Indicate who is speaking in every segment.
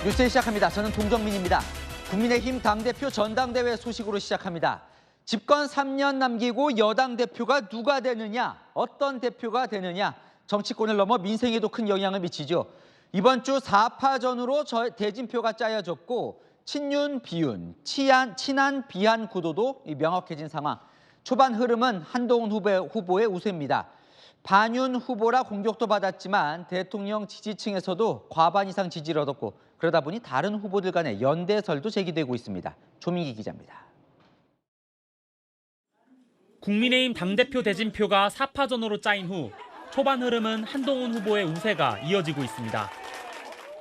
Speaker 1: 뉴스 시작합니다. 저는 동정민입니다. 국민의힘 당대표 전당대회 소식으로 시작합니다. 집권 3년 남기고 여당 대표가 누가 되느냐, 어떤 대표가 되느냐, 정치권을 넘어 민생에도 큰 영향을 미치죠. 이번 주 4파전으로 대진표가 짜여졌고 친윤, 비윤, 친한, 비한 구도도 명확해진 상황. 초반 흐름은 한동훈 후보의 우세입니다. 반윤 후보라 공격도 받았지만 대통령 지지층에서도 과반 이상 지지를 얻었고 그러다 보니 다른 후보들 간의 연대설도 제기되고 있습니다. 조민기 기자입니다.
Speaker 2: 국민의힘 당대표 대진표가 4파전으로 짜인 후 초반 흐름은 한동훈 후보의 우세가 이어지고 있습니다.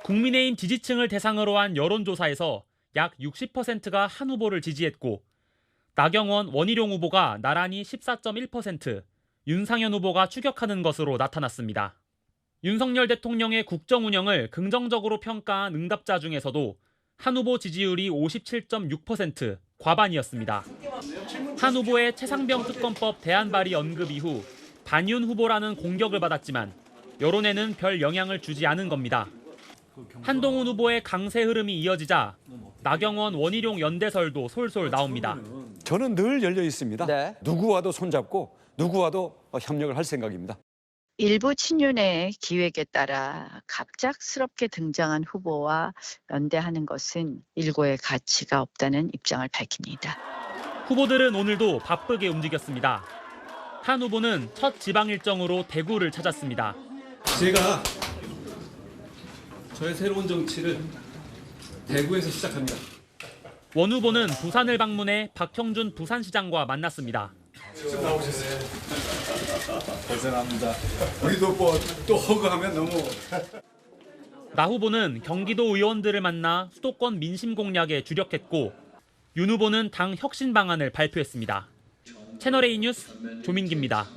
Speaker 2: 국민의힘 지지층을 대상으로 한 여론조사에서 약 60%가 한 후보를 지지했고 나경원, 원희룡 후보가 나란히 14.1%, 윤상현 후보가 추격하는 것으로 나타났습니다. 윤석열 대통령의 국정 운영을 긍정적으로 평가한 응답자 중에서도 한 후보 지지율이 57.6%, 과반이었습니다. 한 후보의 최상병 특검법 대안 발의 언급 이후 반윤 후보라는 공격을 받았지만 여론에는 별 영향을 주지 않은 겁니다. 한동훈 후보의 강세 흐름이 이어지자 나경원, 원희룡 연대설도 솔솔 나옵니다.
Speaker 3: 저는 늘 열려 있습니다.
Speaker 1: 네.
Speaker 3: 누구와도 손잡고 누구와도 협력을 할 생각입니다.
Speaker 4: 일부 친윤의 기획에 따라 갑작스럽게 등장한 후보와 연대하는 것은 일고의 가치가 없다는 입장을 밝힙니다.
Speaker 2: 후보들은 오늘도 바쁘게 움직였습니다. 한 후보는 첫 지방 일정으로 대구를 찾았습니다.
Speaker 5: 제가 저의 새로운 정치를 대구에서 시작합니다.
Speaker 2: 원 후보는 부산을 방문해 박형준 부산시장과 만났습니다.
Speaker 5: 직접 나오셨어요. 고생합니다. 우리도 또 허그하면 너무.
Speaker 2: 나 후보는 경기도 의원들을 만나 수도권 민심 공략에 주력했고 윤 후보는 당 혁신 방안을 발표했습니다. 채널A 뉴스 조민기입니다.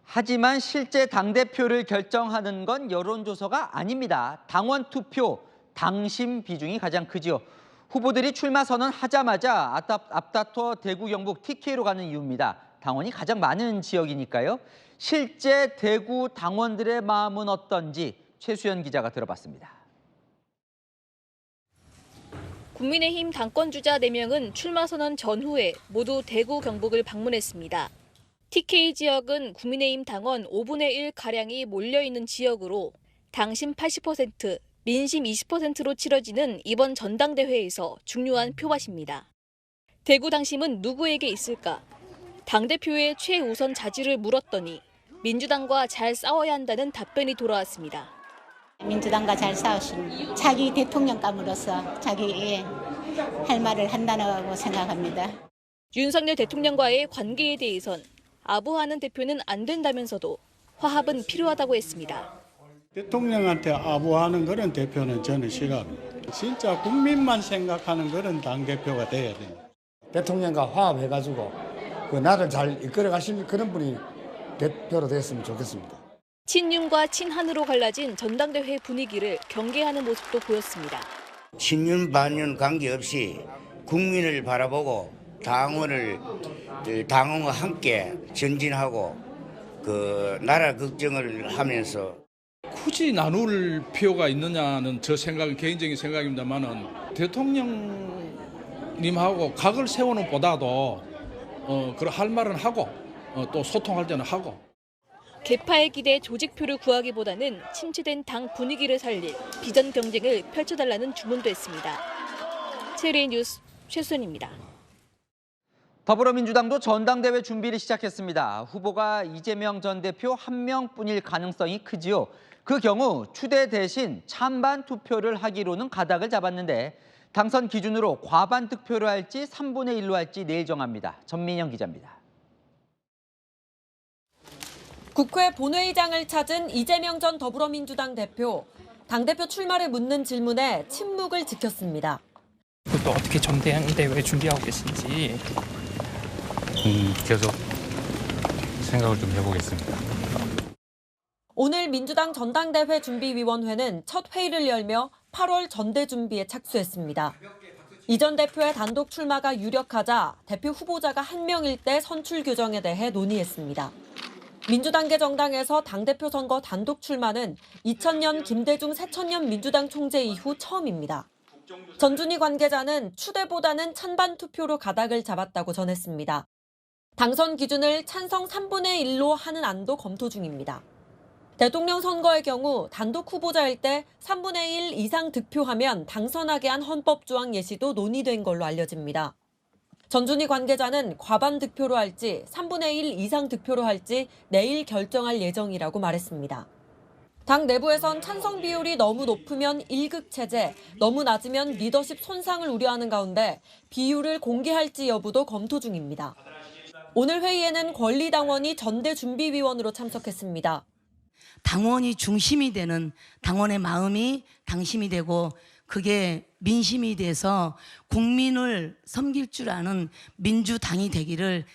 Speaker 1: 하지만 실제 당대표를 결정하는 건 여론조사가 아닙니다. 당원 투표, 당심 비중이 가장 크죠. 후보들이 출마 선언하자마자 앞다퉈 대구, 경북 TK로 가는 이유입니다. 당원이 가장 많은 지역이니까요. 실제 대구 당원들의 마음은 어떤지 최수연 기자가 들어봤습니다.
Speaker 6: 국민의힘 당권주자 4명은 출마 선언 전후에 모두 대구, 경북을 방문했습니다. TK 지역은 국민의힘 당원 5분의 1가량이 몰려있는 지역으로 당심 80%, 민심 20%로 치러지는 이번 전당대회에서 중요한 표밭입니다. 대구 당심은 누구에게 있을까? 당대표의 최우선 자질을 물었더니 민주당과 잘 싸워야 한다는 답변이 돌아왔습니다.
Speaker 7: 민주당과 잘 싸우신 자기 대통령감으로서 자기의 할 말을 한다고 생각합니다.
Speaker 6: 윤석열 대통령과의 관계에 대해선 아부하는 대표는 안 된다면서도 화합은 필요하다고 했습니다.
Speaker 8: 대통령한테 아부하는 그런 대표는 저는 싫어합니다. 진짜 국민만 생각하는 그런 당대표가 돼야 됩니다.
Speaker 9: 대통령과 화합해가지고 그 나라를 잘 이끌어 가실 그런 분이 대표로 됐으면 좋겠습니다.
Speaker 6: 친윤과 친한으로 갈라진 전당대회 분위기를 경계하는 모습도 보였습니다.
Speaker 10: 친윤 반윤 관계없이 국민을 바라보고 당원과 함께 전진하고 그 나라 걱정을 하면서
Speaker 11: 굳이 나눌 필요가 있느냐는 저 생각은 개인적인 생각입니다만은 대통령님하고 각을 세우는 보다도 그런 할 말은 하고 또 소통할 때는 하고.
Speaker 6: 개파의 기대 조직표를 구하기보다는 침체된 당 분위기를 살릴 비전 경쟁을 펼쳐달라는 주문도 했습니다. 채널A 뉴스 최수연입니다.
Speaker 1: 더불어민주당도 전당대회 준비를 시작했습니다. 후보가 이재명 전 대표 한 명뿐일 가능성이 크지요. 그 경우 추대 대신 찬반 투표를 하기로는 가닥을 잡았는데 당선 기준으로 과반 득표를 할지 3분의 1로 할지 내일 정합니다. 전민영 기자입니다.
Speaker 12: 국회 본회의장을 찾은 이재명 전 더불어민주당 대표. 당대표 출마를 묻는 질문에 침묵을 지켰습니다.
Speaker 13: 또 어떻게 전당대회 준비하고 계신지
Speaker 14: 계속 생각을 좀 해보겠습니다.
Speaker 12: 오늘 민주당 전당대회 준비위원회는 첫 회의를 열며 8월 전대 준비에 착수했습니다. 이 전 대표의 단독 출마가 유력하자 대표 후보자가 한 명일 때 선출 규정에 대해 논의했습니다. 민주당계 정당에서 당대표 선거 단독 출마는 2000년 김대중 새천년 민주당 총재 이후 처음입니다. 전준희 관계자는 추대보다는 찬반 투표로 가닥을 잡았다고 전했습니다. 당선 기준을 찬성 3분의 1로 하는 안도 검토 중입니다. 대통령 선거의 경우 단독 후보자일 때 3분의 1 이상 득표하면 당선하게 한 헌법 조항 예시도 논의된 걸로 알려집니다. 전준희 관계자는 과반 득표로 할지 3분의 1 이상 득표로 할지 내일 결정할 예정이라고 말했습니다. 당 내부에선 찬성 비율이 너무 높으면 1극 체제, 너무 낮으면 리더십 손상을 우려하는 가운데 비율을 공개할지 여부도 검토 중입니다. 오늘 회의에는 권리당원이 전대준비위원으로 참석했습니다.
Speaker 15: 당원이 중심이 되는 당원의 마음이 당심이 되고 그게 민심이 돼서 국민을 섬길 줄 아는 민주당이 되기를.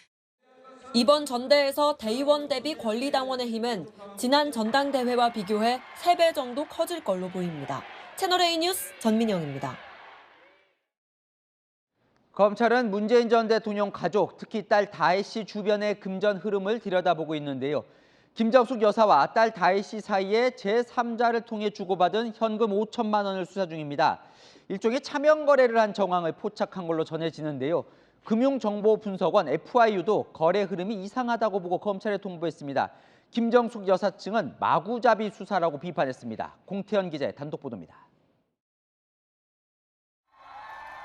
Speaker 12: 이번 전대에서 대의원 대비 권리당원의 힘은 지난 전당대회와 비교해 3배 정도 커질 걸로 보입니다. 채널A 뉴스 전민영입니다.
Speaker 1: 검찰은 문재인 전 대통령 가족, 특히 딸 다혜 씨 주변의 금전 흐름을 들여다보고 있는데요. 김정숙 여사와 딸 다혜 씨 사이에 제3자를 통해 주고받은 현금 5천만 원을 수사 중입니다. 일종의 차명 거래를 한 정황을 포착한 걸로 전해지는데요. 금융정보분석원 FIU도 거래 흐름이 이상하다고 보고 검찰에 통보했습니다. 김정숙 여사 측은 마구잡이 수사라고 비판했습니다. 공태현 기자의 단독 보도입니다.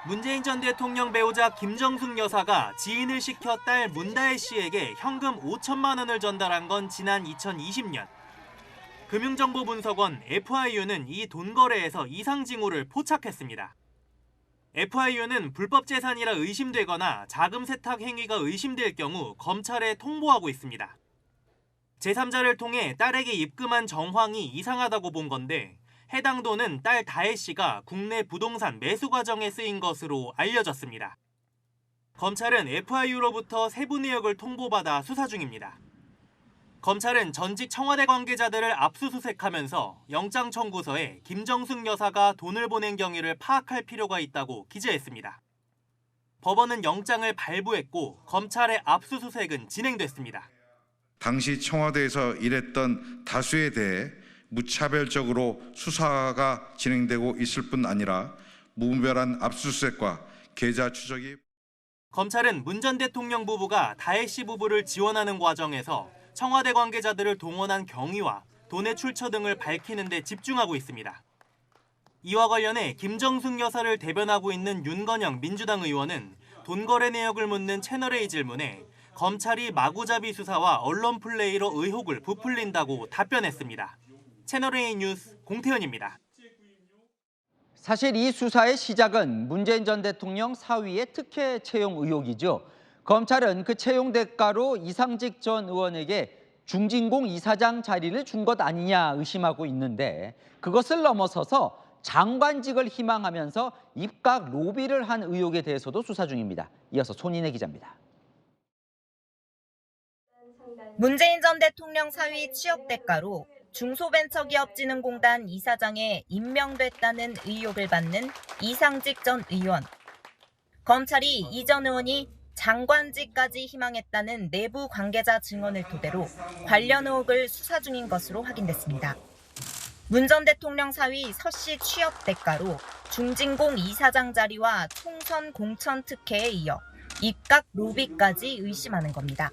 Speaker 16: 문재인 전 대통령 배우자 김정숙 여사가 지인을 시켜 딸 문다혜 씨에게 현금 5천만 원을 전달한 건 지난 2020년. 금융정보분석원 FIU는 이 돈 거래에서 이상 징후를 포착했습니다. FIU는 불법 재산이라 의심되거나 자금 세탁 행위가 의심될 경우 검찰에 통보하고 있습니다. 제3자를 통해 딸에게 입금한 정황이 이상하다고 본 건데 해당 돈은 딸 다혜 씨가 국내 부동산 매수 과정에 쓰인 것으로 알려졌습니다. 검찰은 FIU로부터 세부 내역을 통보받아 수사 중입니다. 검찰은 전직 청와대 관계자들을 압수수색하면서 영장 청구서에 김정숙 여사가 돈을 보낸 경위를 파악할 필요가 있다고 기재했습니다. 법원은 영장을 발부했고 검찰의 압수수색은 진행됐습니다.
Speaker 17: 당시 청와대에서 일했던 다수에 대해 무차별적으로 수사가 진행되고 있을 뿐 아니라 무분별한 압수수색과 계좌 추적이.
Speaker 16: 검찰은 문 전 대통령 부부가 다혜 씨 부부를 지원하는 과정에서 청와대 관계자들을 동원한 경위와 돈의 출처 등을 밝히는 데 집중하고 있습니다. 이와 관련해 김정숙 여사를 대변하고 있는 윤건영 민주당 의원은 돈 거래 내역을 묻는 채널A 질문에 검찰이 마구잡이 수사와 언론 플레이로 의혹을 부풀린다고 답변했습니다. 채널A 뉴스 공태현입니다.
Speaker 1: 사실 이 수사의 시작은 문재인 전 대통령 사위의 특혜 채용 의혹이죠. 검찰은 그 채용 대가로 이상직 전 의원에게 중진공 이사장 자리를 준 것 아니냐 의심하고 있는데 그것을 넘어서서 장관직을 희망하면서 입각 로비를 한 의혹에 대해서도 수사 중입니다. 이어서 손인혜 기자입니다.
Speaker 18: 문재인 전 대통령 사위 취업 대가로 중소벤처기업진흥공단 이사장에 임명됐다는 의혹을 받는 이상직 전 의원. 검찰이 이 전 의원이 장관직까지 희망했다는 내부 관계자 증언을 토대로 관련 의혹을 수사 중인 것으로 확인됐습니다. 문 전 대통령 사위 서 씨 취업 대가로 중진공 이사장 자리와 총선 공천 특혜에 이어 입각 로비까지 의심하는 겁니다.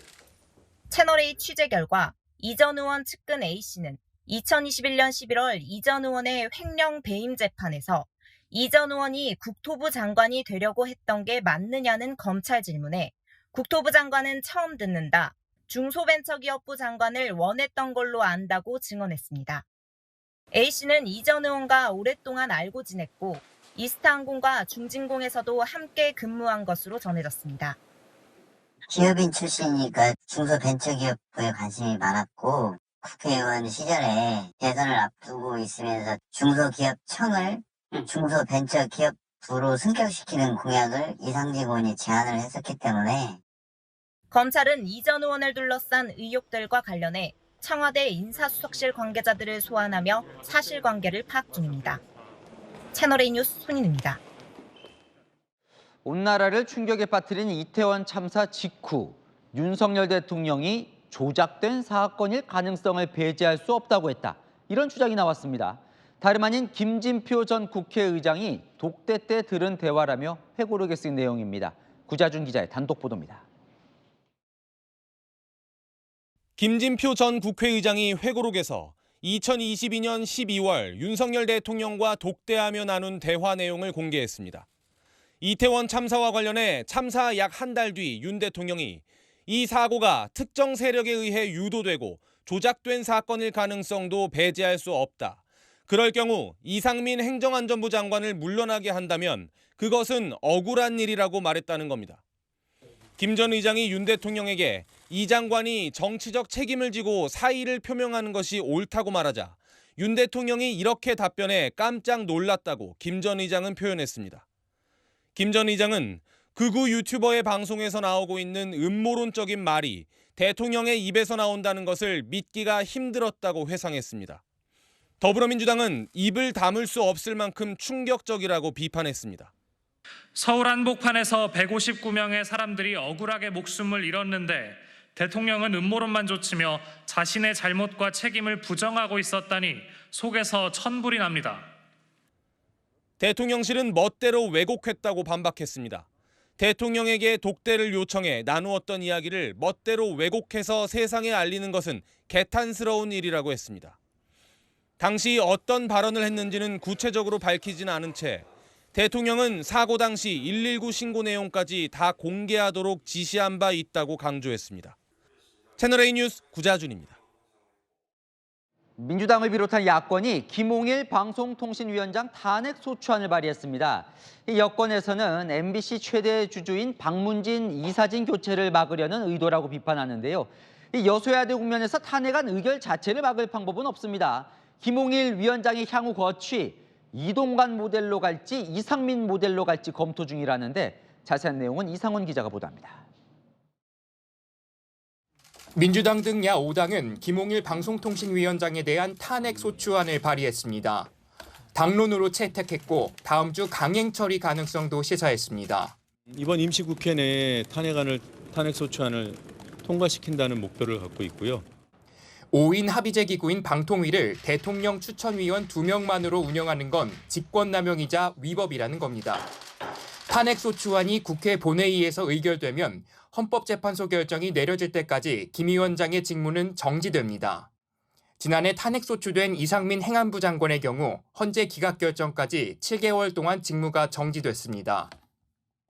Speaker 18: 채널A 취재 결과 이 전 의원 측근 A씨는 2021년 11월 이 전 의원의 횡령 배임 재판에서 이 전 의원이 국토부 장관이 되려고 했던 게 맞느냐는 검찰 질문에 국토부 장관은 처음 듣는다. 중소벤처기업부 장관을 원했던 걸로 안다고 증언했습니다. A씨는 이 전 의원과 오랫동안 알고 지냈고 이스타항공과 중진공에서도 함께 근무한 것으로 전해졌습니다.
Speaker 19: 기업인 출신이니까 중소벤처기업부에 관심이 많았고 국회의원 시절에 대선을 앞두고 있으면서 중소기업청을 중소벤처기업부로 승격시키는 공약을 이상직 의원이 제안을 했었기 때문에
Speaker 18: 검찰은 이 전 의원을 둘러싼 의혹들과 관련해 청와대 인사수석실 관계자들을 소환하며 사실관계를 파악 중입니다. 채널A 뉴스 손인입니다.
Speaker 1: 온 나라를 충격에 빠뜨린 이태원 참사 직후 윤석열 대통령이 조작된 사건일 가능성을 배제할 수 없다고 했다. 이런 주장이 나왔습니다. 다름 아닌 김진표 전 국회의장이 독대 때 들은 대화라며 회고록에 쓴 내용입니다. 구자준 기자의 단독 보도입니다.
Speaker 20: 김진표 전 국회의장이 회고록에서 2022년 12월 윤석열 대통령과 독대하며 나눈 대화 내용을 공개했습니다. 이태원 참사와 관련해 참사 약 한 달 뒤 윤 대통령이 이 사고가 특정 세력에 의해 유도되고 조작된 사건일 가능성도 배제할 수 없다. 그럴 경우 이상민 행정안전부 장관을 물러나게 한다면 그것은 억울한 일이라고 말했다는 겁니다. 김 전 의장이 윤 대통령에게 이 장관이 정치적 책임을 지고 사의를 표명하는 것이 옳다고 말하자 윤 대통령이 이렇게 답변해 깜짝 놀랐다고 김 전 의장은 표현했습니다. 김 전 의장은 극우 유튜버의 방송에서 나오고 있는 음모론적인 말이 대통령의 입에서 나온다는 것을 믿기가 힘들었다고 회상했습니다. 더불어민주당은 입을 다물 수 없을 만큼 충격적이라고 비판했습니다.
Speaker 21: 서울 한복판에서 159명의 사람들이 억울하게 목숨을 잃었는데 대통령은 음모론만 좇으며 자신의 잘못과 책임을 부정하고 있었다니 속에서 천불이 납니다.
Speaker 20: 대통령실은 멋대로 왜곡했다고 반박했습니다. 대통령에게 독대를 요청해 나누었던 이야기를 멋대로 왜곡해서 세상에 알리는 것은 개탄스러운 일이라고 했습니다. 당시 어떤 발언을 했는지는 구체적으로 밝히진 않은 채 대통령은 사고 당시 119 신고 내용까지 다 공개하도록 지시한 바 있다고 강조했습니다. 채널A 뉴스 구자준입니다.
Speaker 1: 민주당을 비롯한 야권이 김홍일 방송통신위원장 탄핵 소추안을 발의했습니다. 이 여권에서는 MBC 최대 주주인 박문진 이사진 교체를 막으려는 의도라고 비판하는데요. 이 여소야대 국면에서 탄핵안 의결 자체를 막을 방법은 없습니다. 김홍일 위원장의 향후 거취, 이동관 모델로 갈지 이상민 모델로 갈지 검토 중이라는데 자세한 내용은 이상원 기자가 보도합니다.
Speaker 22: 민주당 등 야5당은 김홍일 방송통신위원장에 대한 탄핵 소추안을 발의했습니다. 당론으로 채택했고 다음 주 강행 처리 가능성도 시사했습니다.
Speaker 23: 이번 임시국회 내에 탄핵 소추안을 통과시킨다는 목표를 갖고 있고요.
Speaker 22: 5인 합의제 기구인 방통위를 대통령 추천위원 2명만으로 운영하는 건 직권남용이자 위법이라는 겁니다. 탄핵 소추안이 국회 본회의에서 의결되면 헌법재판소 결정이 내려질 때까지 김 위원장의 직무는 정지됩니다. 지난해 탄핵 소추된 이상민 행안부 장관의 경우 헌재 기각 결정까지 7개월 동안 직무가 정지됐습니다.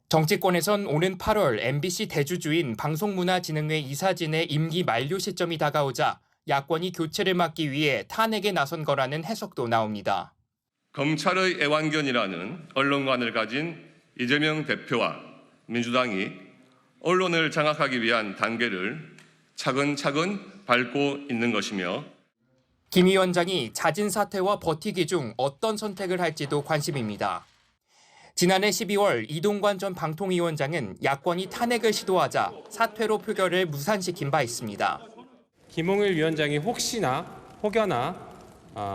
Speaker 22: 정치권에선 오는 8월 MBC 대주주인 방송문화진흥회 이사진의 임기 만료 시점이 다가오자 야권이 교체를 막기 위해 탄핵에 나선 거라는 해석도 나옵니다.
Speaker 24: 검찰의 애완견이라는 언론관을 가진 이재명 대표와 민주당이 언론을 장악하기 위한 단계를 차근차근 밟고 있는 것이며
Speaker 22: 김 위원장이 잦은 사퇴와 버티기 중 어떤 선택을 할지도 관심입니다. 지난해 12월 이동관 전 방통위원장은 야권이 탄핵을 시도하자 사퇴로 표결을 무산시킨 바 있습니다.
Speaker 25: 김홍일 위원장이 혹여나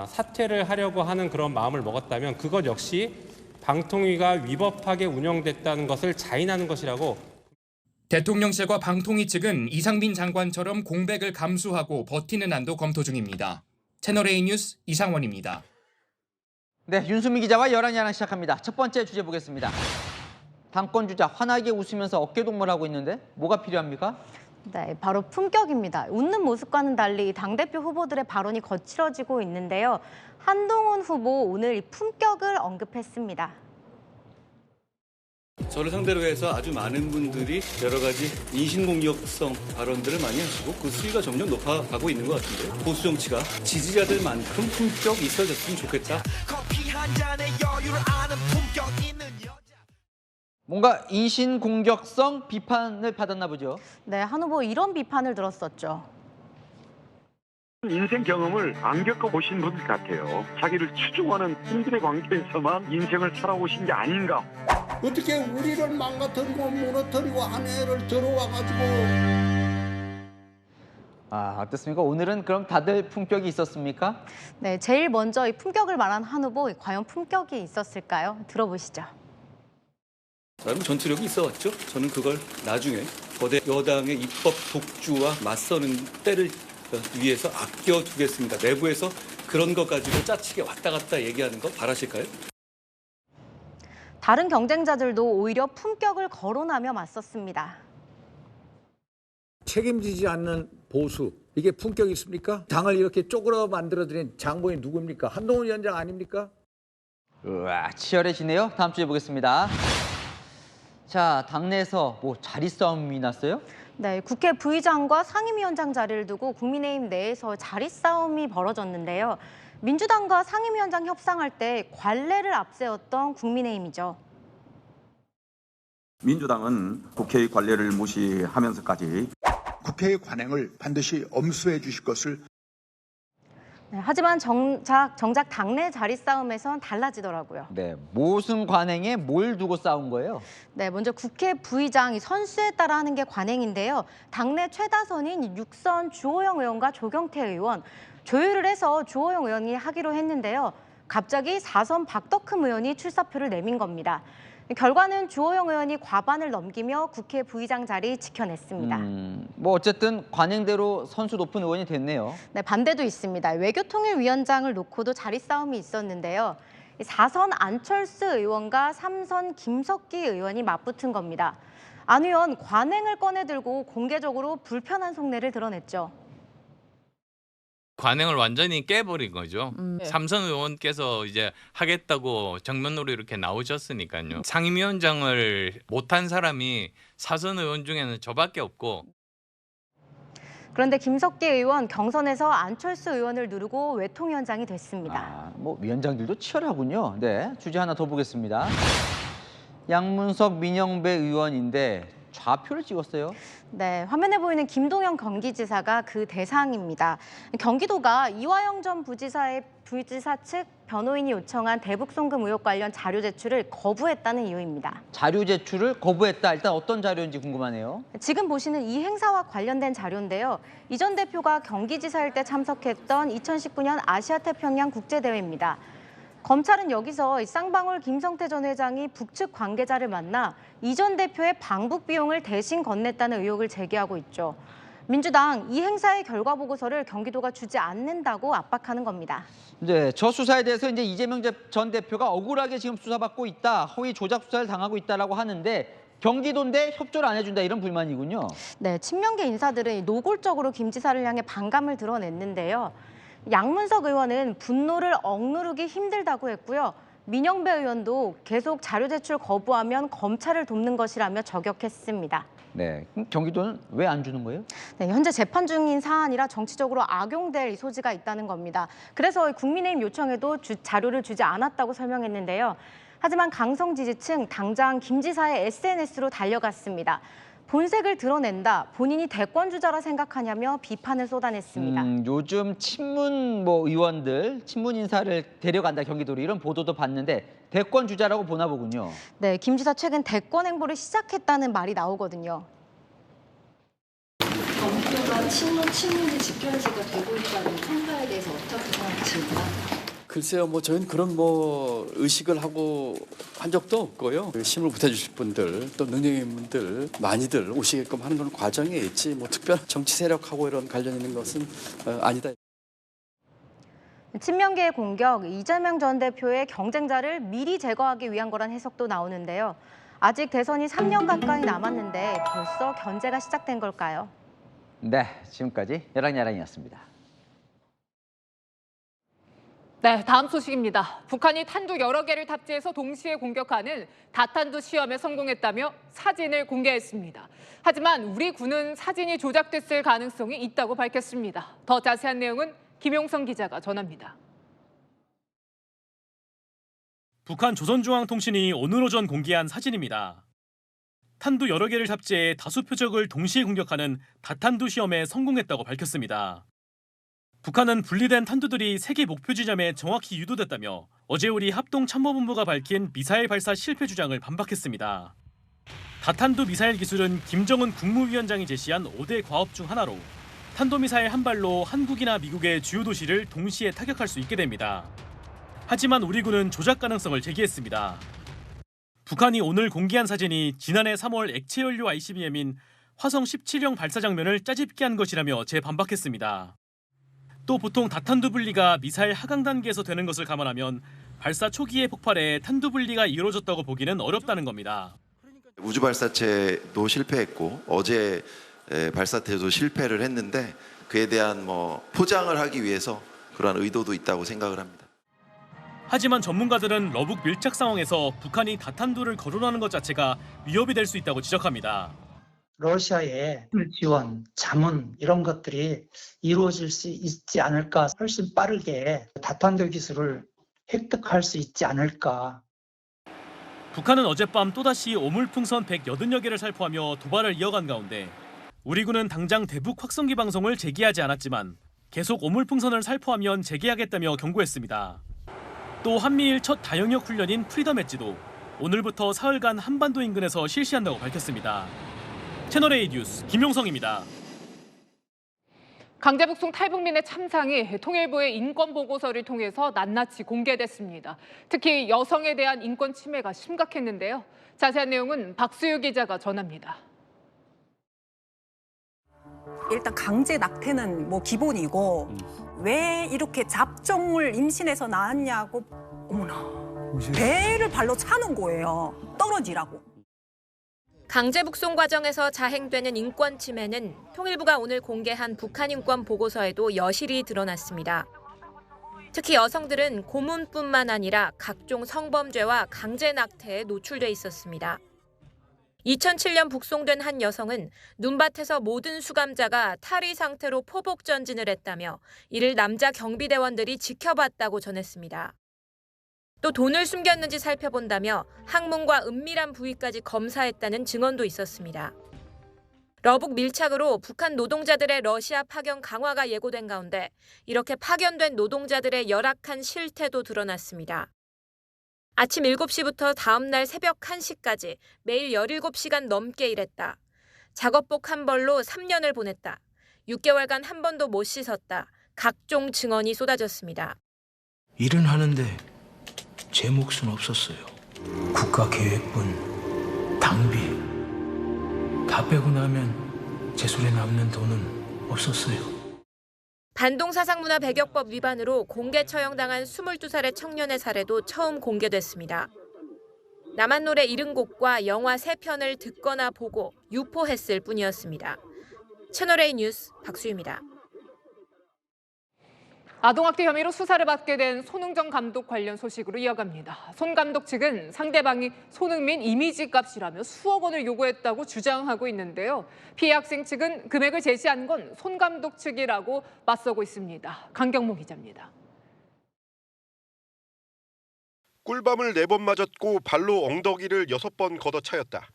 Speaker 25: 사퇴를 하려고 하는 그런 마음을 먹었다면 그것 역시 방통위가 위법하게 운영됐다는 것을 자인하는 것이라고.
Speaker 22: 대통령실과 방통위 측은 이상민 장관처럼 공백을 감수하고 버티는 안도 검토 중입니다. 채널A 뉴스 이상원입니다.
Speaker 1: 네, 윤수미 기자와 11시 하나 시작합니다. 첫 번째 주제 보겠습니다. 당권 주자 환하게 웃으면서 어깨동무를 하고 있는데 뭐가 필요합니까?
Speaker 26: 네, 바로 품격입니다. 웃는 모습과는 달리 당대표 후보들의 발언이 거칠어지고 있는데요. 한동훈 후보 오늘 이 품격을 언급했습니다.
Speaker 27: 저를 상대로 해서 아주 많은 분들이 여러 가지 인신공격성 발언들을 많이 하시고 그 수위가 점점 높아가고 있는 것 같은데요. 보수 정치가 지지자들만큼 품격이 있어졌으면 좋겠다.
Speaker 1: 뭔가 인신공격성 비판을 받았나 보죠.
Speaker 26: 네, 한 후보 이런 비판을 들었었죠.
Speaker 28: 인생 경험을 안 겪어보신 분들 같아요. 자기를 추종하는 분들의 관계에서만 인생을 살아오신 게 아닌가.
Speaker 29: 어떻게 우리를 망가뜨리고 무너뜨리고 한 해를 들어와가지고.
Speaker 1: 어떻습니까? 오늘은 그럼 다들 품격이 있었습니까?
Speaker 26: 네, 제일 먼저 이 품격을 말한 한 후보, 과연 품격이 있었을까요? 들어보시죠.
Speaker 27: 나름 전투력이 있어왔죠. 저는 그걸 나중에 거대 여당의 입법 독주와 맞서는 때를 위해서 아껴두겠습니다. 내부에서 그런 것 가지고 짜치게 왔다 갔다 얘기하는 거 바라실까요?
Speaker 26: 다른 경쟁자들도 오히려 품격을 거론하며 맞섰습니다.
Speaker 2: 책임지지 않는 보수, 이게 품격이 있습니까? 당을 이렇게 쪼그려 만들어드린 장본이 누굽니까? 한동훈 위원장 아닙니까?
Speaker 1: 우와, 치열해지네요. 다음 주에 보겠습니다. 자, 당내에서 뭐 자리 싸움이 났어요?
Speaker 26: 네, 국회 부의장과 상임위원장 자리를 두고 국민의힘 내에서 자리 싸움이 벌어졌는데요. 민주당과 상임위원장 협상할 때 관례를 앞세웠던 국민의힘이죠.
Speaker 3: 민주당은 국회의 관례를 무시하면서까지
Speaker 4: 국회의 관행을 반드시 엄수해 주실 것을.
Speaker 26: 네, 하지만 정작 당내 자리 싸움에선 달라지더라고요.
Speaker 1: 네, 무슨 관행에 뭘 두고 싸운 거예요?
Speaker 26: 네, 먼저 국회 부의장이 선수에 따라 하는 게 관행인데요. 당내 최다선인 6선 주호영 의원과 조경태 의원, 조율을 해서 주호영 의원이 하기로 했는데요. 갑자기 4선 박덕흠 의원이 출사표를 내민 겁니다. 결과는 주호영 의원이 과반을 넘기며 국회 부의장 자리 지켜냈습니다.
Speaker 1: 뭐 어쨌든 관행대로 선수 높은 의원이 됐네요.
Speaker 26: 네, 반대도 있습니다. 외교통일위원장을 놓고도 자리 싸움이 있었는데요. 4선 안철수 의원과 3선 김석기 의원이 맞붙은 겁니다. 안 의원 관행을 꺼내들고 공개적으로 불편한 속내를 드러냈죠.
Speaker 5: 관행을 완전히 깨버린 거죠. 삼선 의원께서 이제 하겠다고 정면으로 이렇게 나오셨으니까요. 상임위원장을 못한 사람이 사선 의원 중에는 저밖에 없고.
Speaker 26: 그런데 김석기 의원 경선에서 안철수 의원을 누르고 외통위원장이 됐습니다.
Speaker 1: 뭐 위원장들도 치열하군요. 네, 주제 하나 더 보겠습니다. 양문석 민영배 의원인데 좌표를 찍었어요.
Speaker 26: 네, 화면에 보이는 김동연 경기지사가 그 대상입니다. 경기도가 이화영 전 부지사 측 변호인이 요청한 대북 송금 의혹 관련 자료 제출을 거부했다는 이유입니다.
Speaker 1: 자료 제출을 거부했다. 일단 어떤 자료인지 궁금하네요.
Speaker 26: 지금 보시는 이 행사와 관련된 자료인데요. 이 전 대표가 경기지사일 때 참석했던 2019년 아시아태평양 국제대회입니다. 검찰은 여기서 쌍방울 김성태 전 회장이 북측 관계자를 만나 이 전 대표의 방북 비용을 대신 건넸다는 의혹을 제기하고 있죠. 민주당 이 행사의 결과 보고서를 경기도가 주지 않는다고 압박하는 겁니다.
Speaker 1: 네, 저 수사에 대해서 이제 이재명 전 대표가 억울하게 지금 수사받고 있다, 허위 조작 수사를 당하고 있다라고 하는데 경기도인데 협조를 안 해준다 이런 불만이군요.
Speaker 26: 네, 친명계 인사들은 노골적으로 김 지사를 향해 반감을 드러냈는데요. 양문석 의원은 분노를 억누르기 힘들다고 했고요. 민영배 의원도 계속 자료 제출 거부하면 검찰을 돕는 것이라며 저격했습니다.
Speaker 1: 네, 그럼 경기도는 왜 안 주는 거예요?
Speaker 26: 네, 현재 재판 중인 사안이라 정치적으로 악용될 소지가 있다는 겁니다. 그래서 국민의힘 요청에도 자료를 주지 않았다고 설명했는데요. 하지만 강성 지지층 당장 김 지사의 SNS로 달려갔습니다. 본색을 드러낸다, 본인이 대권주자라 생각하냐며 비판을 쏟아냈습니다.
Speaker 1: 요즘 친문 의원들, 친문 인사를 데려간다 경기도로 이런 보도도 봤는데 대권주자라고 보나 보군요.
Speaker 26: 네, 김 지사 최근 대권 행보를 시작했다는 말이 나오거든요.
Speaker 7: 정부가 친문지 집결지가 되고 있다는 평가에 대해서 어떻게 생각하십니까?
Speaker 27: 글쎄요, 저희는 그런 의식을 하고 한 적도 없고요. 힘을 보태주실 분들, 또 능력 있는 분들 많이들 오시게끔 하는 건 과정에 있지, 특별한 정치 세력하고 이런 관련 있는 것은 아니다.
Speaker 26: 친명계의 공격, 이재명 전 대표의 경쟁자를 미리 제거하기 위한 거란 해석도 나오는데요. 아직 대선이 3년 가까이 남았는데 벌써 견제가 시작된 걸까요?
Speaker 1: 네, 지금까지 야랑야랑이었습니다.
Speaker 8: 네, 다음 소식입니다. 북한이 탄두 여러 개를 탑재해서 동시에 공격하는 다탄두 시험에 성공했다며 사진을 공개했습니다. 하지만 우리 군은 사진이 조작됐을 가능성이 있다고 밝혔습니다. 더 자세한 내용은 김용성 기자가 전합니다.
Speaker 9: 북한 조선중앙통신이 오늘 오전 공개한 사진입니다. 탄두 여러 개를 탑재해 다수 표적을 동시에 공격하는 다탄두 시험에 성공했다고 밝혔습니다. 북한은 분리된 탄두들이 3개 목표 지점에 정확히 유도됐다며 어제 우리 합동참모본부가 밝힌 미사일 발사 실패 주장을 반박했습니다. 다탄두 미사일 기술은 김정은 국무위원장이 제시한 5대 과업 중 하나로 탄도미사일 한 발로 한국이나 미국의 주요 도시를 동시에 타격할 수 있게 됩니다. 하지만 우리 군은 조작 가능성을 제기했습니다. 북한이 오늘 공개한 사진이 지난해 3월 액체연료 ICBM인 화성 17형 발사 장면을 짜집게 한 것이라며 재반박했습니다. 또 보통 다탄두 분리가 미사일 하강 단계에서 되는 것을 감안하면 발사 초기의 폭발에 탄두 분리가 이루어졌다고 보기는 어렵다는 겁니다.
Speaker 6: 우주 발사체도 실패했고 어제 발사 때도 실패를 했는데 그에 대한 포장을 하기 위해서 그러한 의도도 있다고 생각을 합니다.
Speaker 9: 하지만 전문가들은 러북 밀착 상황에서 북한이 다탄두를 거론하는 것 자체가 위협이 될 수 있다고 지적합니다.
Speaker 10: 러시아의 지원, 자문 이런 것들이 이루어질 수 있지 않을까, 훨씬 빠르게 다탄두 기술을 획득할 수 있지 않을까.
Speaker 9: 북한은 어젯밤 또다시 오물풍선 180여 개를 살포하며 도발을 이어간 가운데 우리 군은 당장 대북 확성기 방송을 재개하지 않았지만 계속 오물풍선을 살포하면 재개하겠다며 경고했습니다. 또 한미일 첫 다영역 훈련인 프리덤 엣지도 오늘부터 사흘간 한반도 인근에서 실시한다고 밝혔습니다. 채널A 뉴스 김용성입니다.
Speaker 8: 강제북송 탈북민의 참상이 통일부의 인권보고서를 통해서 낱낱이 공개됐습니다. 특히 여성에 대한 인권 침해가 심각했는데요. 자세한 내용은 박수유 기자가 전합니다.
Speaker 11: 일단 강제 낙태는 기본이고 왜 이렇게 잡종을 임신해서 낳았냐고 어머나 배를 발로 차는 거예요. 떨어지라고.
Speaker 12: 강제 북송 과정에서 자행되는 인권 침해는 통일부가 오늘 공개한 북한 인권 보고서에도 여실히 드러났습니다. 특히 여성들은 고문뿐만 아니라 각종 성범죄와 강제 낙태에 노출돼 있었습니다. 2007년 북송된 한 여성은 눈밭에서 모든 수감자가 탈의 상태로 포복 전진을 했다며 이를 남자 경비대원들이 지켜봤다고 전했습니다. 또 돈을 숨겼는지 살펴본다며 항문과 은밀한 부위까지 검사했다는 증언도 있었습니다. 러북 밀착으로 북한 노동자들의 러시아 파견 강화가 예고된 가운데 이렇게 파견된 노동자들의 열악한 실태도 드러났습니다. 아침 7시부터 다음 날 새벽 1시까지 매일 17시간 넘게 일했다. 작업복 한 벌로 3년을 보냈다. 6개월간 한 번도 못 씻었다. 각종 증언이 쏟아졌습니다.
Speaker 13: 일은 하는데 제 몫은 없었어요. 국가 계획분, 당비 다 빼고 나면 제 손에 남는 돈은 없었어요.
Speaker 12: 반동사상문화 배격법 위반으로 공개 처형당한 22살의 청년의 사례도 처음 공개됐습니다. 남한 노래 70곡과 영화 3편을 듣거나 보고 유포했을 뿐이었습니다. 채널A 뉴스 박수유입니다.
Speaker 8: 아동학대 혐의로 수사를 받게 된 손흥정 감독 관련 소식으로 이어갑니다. 손 감독 측은 상대방이 손흥민 이미지값이라며 수억 원을 요구했다고 주장하고 있는데요. 피해 학생 측은 금액을 제시한 건 손 감독 측이라고 맞서고 있습니다. 강경모 기자입니다.
Speaker 14: 꿀밤을 4번 맞았고 발로 엉덩이를 6번 걷어차였다.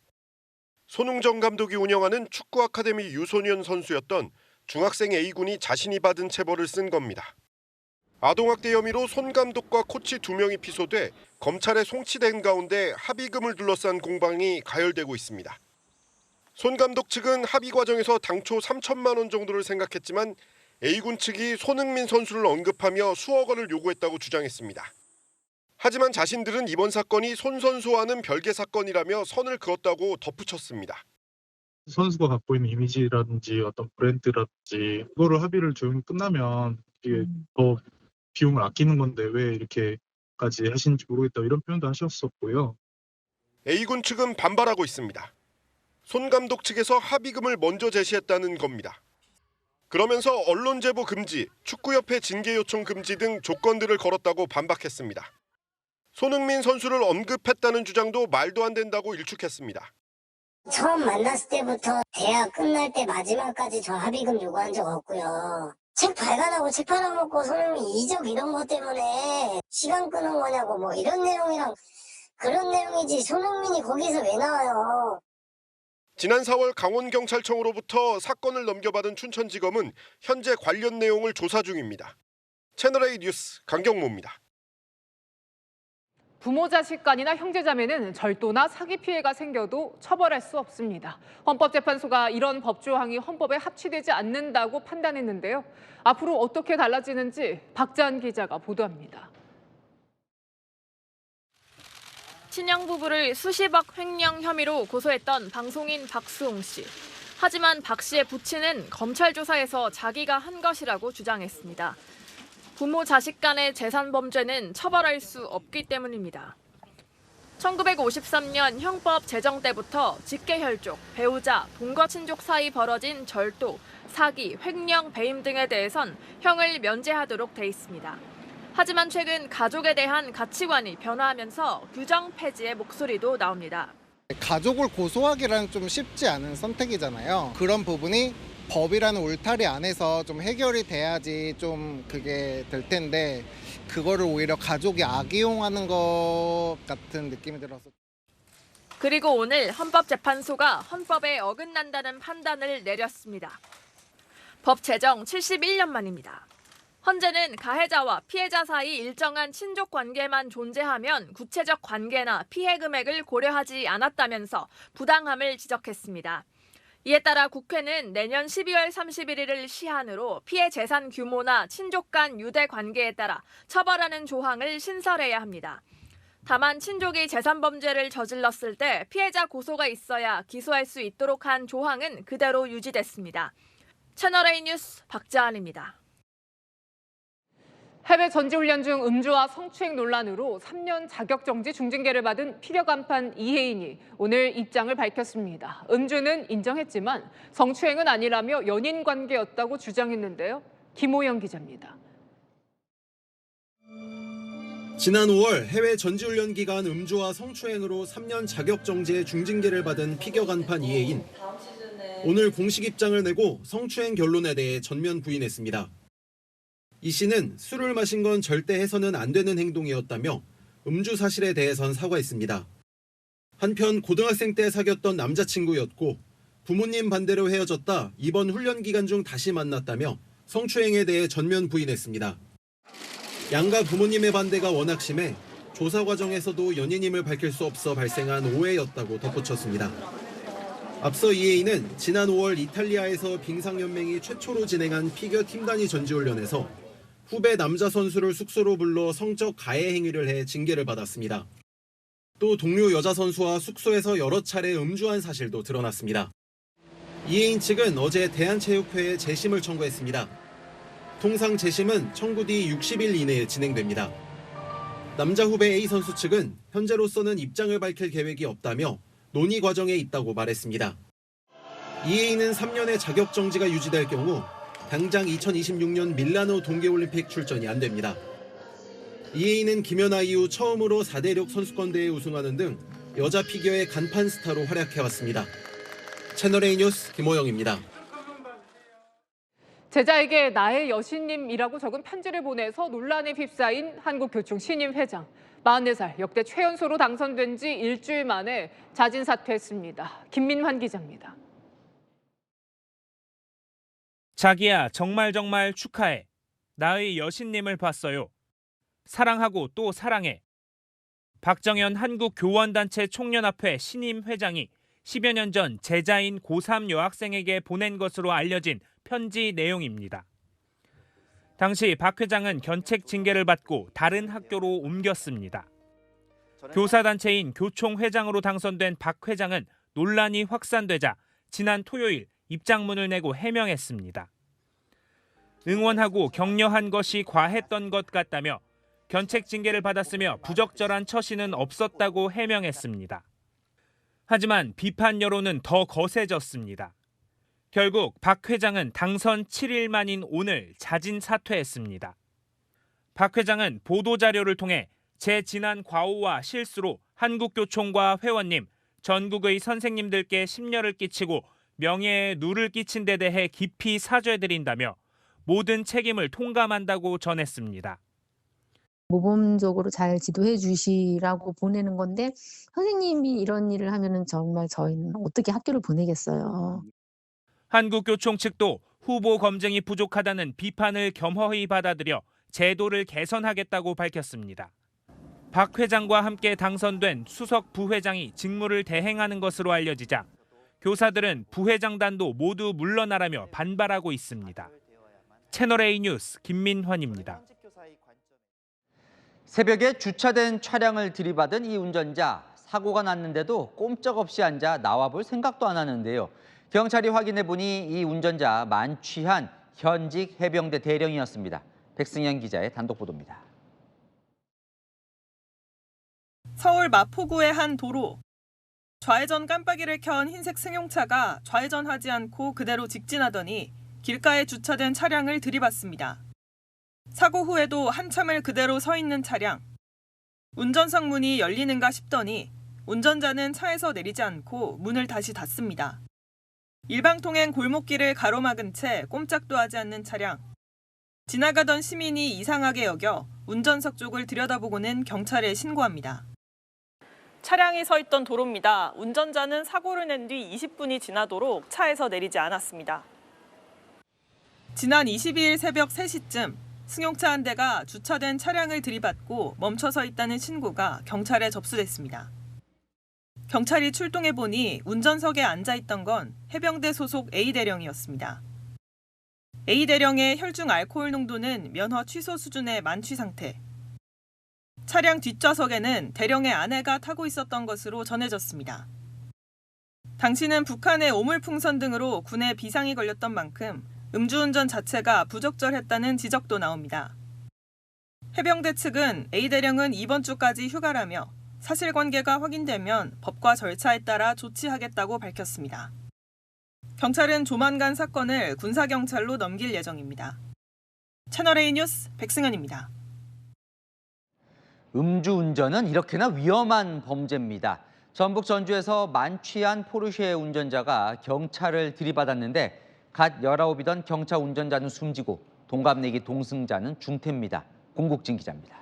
Speaker 14: 손흥정 감독이 운영하는 축구 아카데미 유소년 선수였던 중학생 A군이 자신이 받은 체벌을 쓴 겁니다. 아동학대 혐의로 손 감독과 코치 2명이 피소돼 검찰에 송치된 가운데 합의금을 둘러싼 공방이 가열되고 있습니다. 손 감독 측은 합의 과정에서 당초 3천만 원 정도를 생각했지만 A군 측이 손흥민 선수를 언급하며 수억 원을 요구했다고 주장했습니다. 하지만 자신들은 이번 사건이 손 선수와는 별개 사건이라며 선을 그었다고 덧붙였습니다.
Speaker 15: 선수가 갖고 있는 이미지라든지 어떤 브랜드라든지 그거를 합의를 조용히 끝나면 이게 더 비용을 아끼는 건데 왜 이렇게까지 하시는지 모르겠다 이런 표현도 하셨었고요.
Speaker 14: A군 측은 반발하고 있습니다. 손 감독 측에서 합의금을 먼저 제시했다는 겁니다. 그러면서 언론 제보 금지, 축구협회 징계 요청 금지 등 조건들을 걸었다고 반박했습니다. 손흥민 선수를 언급했다는 주장도 말도 안 된다고 일축했습니다.
Speaker 19: 처음 만났을 때부터 대학 끝날 때 마지막까지 저 합의금 요구한 적 없고요. 책 발간하고 책 팔아먹고 손흥민 이적 이런 것 때문에 시간 끄는 거냐고 이런 내용이랑 그런 내용이지 손흥민이 거기서 왜 나와요.
Speaker 14: 지난 4월 강원경찰청으로부터 사건을 넘겨받은 춘천지검은 현재 관련 내용을 조사 중입니다. 채널A 뉴스 강경모입니다.
Speaker 8: 부모 자식 간이나 형제자매는 절도나 사기 피해가 생겨도 처벌할 수 없습니다. 헌법재판소가 이런 법조항이 헌법에 합치되지 않는다고 판단했는데요. 앞으로 어떻게 달라지는지 박자한 기자가 보도합니다.
Speaker 16: 친형 부부를 수십억 횡령 혐의로 고소했던 방송인 박수홍 씨. 하지만 박 씨의 부친은 검찰 조사에서 자기가 한 것이라고 주장했습니다. 부모 자식 간의 재산 범죄는 처벌할 수 없기 때문입니다. 1953년 형법 제정 때부터 직계혈족, 배우자, 동거 친족 사이 벌어진 절도, 사기, 횡령, 배임 등에 대해선 형을 면제하도록 돼 있습니다. 하지만 최근 가족에 대한 가치관이 변화하면서 규정 폐지의 목소리도 나옵니다.
Speaker 17: 가족을 고소하기란 좀 쉽지 않은 선택이잖아요. 그런 부분이 법이라는 울타리 안에서 좀 해결이 돼야지 좀 그게 될 텐데 그거를 오히려 가족이 악이용하는 것 같은 느낌이 들어서.
Speaker 16: 그리고 오늘 헌법재판소가 헌법에 어긋난다는 판단을 내렸습니다. 법 제정 71년 만입니다. 헌재는 가해자와 피해자 사이 일정한 친족 관계만 존재하면 구체적 관계나 피해 금액을 고려하지 않았다면서 부당함을 지적했습니다. 이에 따라 국회는 내년 12월 31일을 시한으로 피해 재산 규모나 친족 간 유대 관계에 따라 처벌하는 조항을 신설해야 합니다. 다만 친족이 재산 범죄를 저질렀을 때 피해자 고소가 있어야 기소할 수 있도록 한 조항은 그대로 유지됐습니다. 채널A 뉴스 박자한입니다.
Speaker 8: 해외 전지훈련 중 음주와 성추행 논란으로 3년 자격정지 중징계를 받은 피겨 간판 이혜인이 오늘 입장을 밝혔습니다. 음주는 인정했지만 성추행은 아니라며 연인 관계였다고 주장했는데요. 김호영 기자입니다.
Speaker 18: 지난 5월 해외 전지훈련 기간 음주와 성추행으로 3년 자격정지의 중징계를 받은 피겨 간판 이혜인. 오늘 공식 입장을 내고 성추행 결론에 대해 전면 부인했습니다. 이 씨는 술을 마신 건 절대 해서는 안 되는 행동이었다며 음주 사실에 대해선 사과했습니다. 한편 고등학생 때 사귀었던 남자친구였고 부모님 반대로 헤어졌다 이번 훈련 기간 중 다시 만났다며 성추행에 대해 전면 부인했습니다. 양가 부모님의 반대가 워낙 심해 조사 과정에서도 연인임을 밝힐 수 없어 발생한 오해였다고 덧붙였습니다. 앞서 이혜인은 지난 5월 이탈리아에서 빙상연맹이 최초로 진행한 피겨 팀 단위 전지훈련에서 후배 남자 선수를 숙소로 불러 성적 가해 행위를 해 징계를 받았습니다. 또 동료 여자 선수와 숙소에서 여러 차례 음주한 사실도 드러났습니다. 이혜인 측은 어제 대한체육회에 재심을 청구했습니다. 통상 재심은 청구 뒤 60일 이내에 진행됩니다. 남자 후배 A 선수 측은 현재로서는 입장을 밝힐 계획이 없다며 논의 과정에 있다고 말했습니다. 이혜인은 3년의 자격정지가 유지될 경우 당장 2026년 밀라노 동계올림픽 출전이 안 됩니다. 이혜인은 김연아 이후 처음으로 4대륙 선수권대회에 우승하는 등 여자 피겨의 간판 스타로 활약해왔습니다. 채널A 뉴스 김호영입니다.
Speaker 8: 제자에게 나의 여신님이라고 적은 편지를 보내서 논란에 휩싸인 한국교총 신임 회장. 44살 역대 최연소로 당선된 지 일주일 만에 자진 사퇴했습니다. 김민환 기자입니다.
Speaker 20: 자기야 정말 축하해. 나의 여신님을 봤어요. 사랑하고 또 사랑해. 박정현 한국교원단체 총연합회 신임 회장이 10여 년 전 제자인 고3 여학생에게 보낸 것으로 알려진 편지 내용입니다. 당시 박 회장은 견책 징계를 받고 다른 학교로 옮겼습니다. 교사단체인 교총 회장으로 당선된 박 회장은 논란이 확산되자 지난 토요일 입장문을 내고 해명했습니다. 응원하고 격려한 것이 과했던 것 같다며 견책 징계를 받았으며 부적절한 처신은 없었다고 해명했습니다. 하지만 비판 여론은 더 거세졌습니다. 결국 박 회장은 당선 7일 만인 오늘 자진 사퇴했습니다. 박 회장은 보도자료를 통해 제 지난 과오와 실수로 한국교총과 회원님, 전국의 선생님들께 심려를 끼치고 명예에 누를 끼친 데 대해 깊이 사죄드린다며 모든 책임을 통감한다고 전했습니다.
Speaker 21: 모범적으로 잘 지도해 주시라고 보내는 건데 선생님이 이런 일을 하면은 정말 저희는 어떻게 학교를 보내겠어요.
Speaker 20: 한국교총 측도 후보 검증이 부족하다는 비판을 겸허히 받아들여 제도를 개선하겠다고 밝혔습니다. 박 회장과 함께 당선된 수석 부회장이 직무를 대행하는 것으로 알려지자 교사들은 부회장단도 모두 물러나라며 반발하고 있습니다. 채널A 뉴스 김민환입니다.
Speaker 1: 새벽에 주차된 차량을 들이받은 이 운전자, 사고가 났는데도 꼼짝없이 앉아 나와볼 생각도 안 하는데요. 경찰이 확인해보니 이 운전자 만취한 현직 해병대 대령이었습니다. 백승현 기자의 단독 보도입니다.
Speaker 2: 서울 마포구의 한 도로. 좌회전 깜빡이를 켠 흰색 승용차가 좌회전하지 않고 그대로 직진하더니 길가에 주차된 차량을 들이받습니다. 사고 후에도 한참을 그대로 서 있는 차량. 운전석 문이 열리는가 싶더니 운전자는 차에서 내리지 않고 문을 다시 닫습니다. 일방통행 골목길을 가로막은 채 꼼짝도 하지 않는 차량. 지나가던 시민이 이상하게 여겨 운전석 쪽을 들여다보고는 경찰에 신고합니다. 차량이 서 있던 도로입니다. 운전자는 사고를 낸 뒤 20분이 지나도록 차에서 내리지 않았습니다. 지난 22일 새벽 3시쯤 승용차 한 대가 주차된 차량을 들이받고 멈춰서 있다는 신고가 경찰에 접수됐습니다. 경찰이 출동해보니 운전석에 앉아있던 건 해병대 소속 A대령이었습니다. A대령의 혈중 알코올 농도는 면허 취소 수준의 만취 상태. 차량 뒷좌석에는 대령의 아내가 타고 있었던 것으로 전해졌습니다. 당시는 북한의 오물풍선 등으로 군에 비상이 걸렸던 만큼 음주운전 자체가 부적절했다는 지적도 나옵니다. 해병대 측은 A대령은 이번 주까지 휴가라며 사실관계가 확인되면 법과 절차에 따라 조치하겠다고 밝혔습니다. 경찰은 조만간 사건을 군사경찰로 넘길 예정입니다. 채널A 뉴스 백승현입니다.
Speaker 1: 음주운전은 이렇게나 위험한 범죄입니다. 전북 전주에서 만취한 포르쉐 운전자가 경찰을 들이받았는데 갓 19이던 경차 운전자는 숨지고 동갑내기 동승자는 중태입니다. 공국진 기자입니다.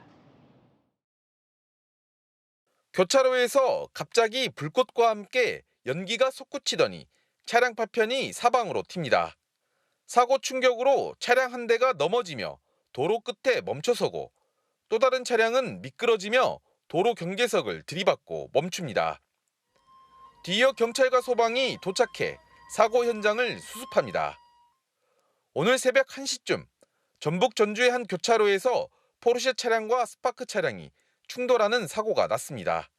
Speaker 3: 교차로에서 갑자기 불꽃과 함께 연기가 솟구치더니 차량 파편이 사방으로 튑니다. 사고 충격으로 차량 한 대가 넘어지며 도로 끝에 멈춰서고 또 다른 차량은 미끄러지며 도로 경계석을 들이받고 멈춥니다. 뒤이어 경찰과 소방이 도착해 사고 현장을 수습합니다. 오늘 새벽 1시쯤 전북 전주의 한 교차로에서 포르쉐 차량과 스파크 차량이 충돌하는 사고가 났습니다.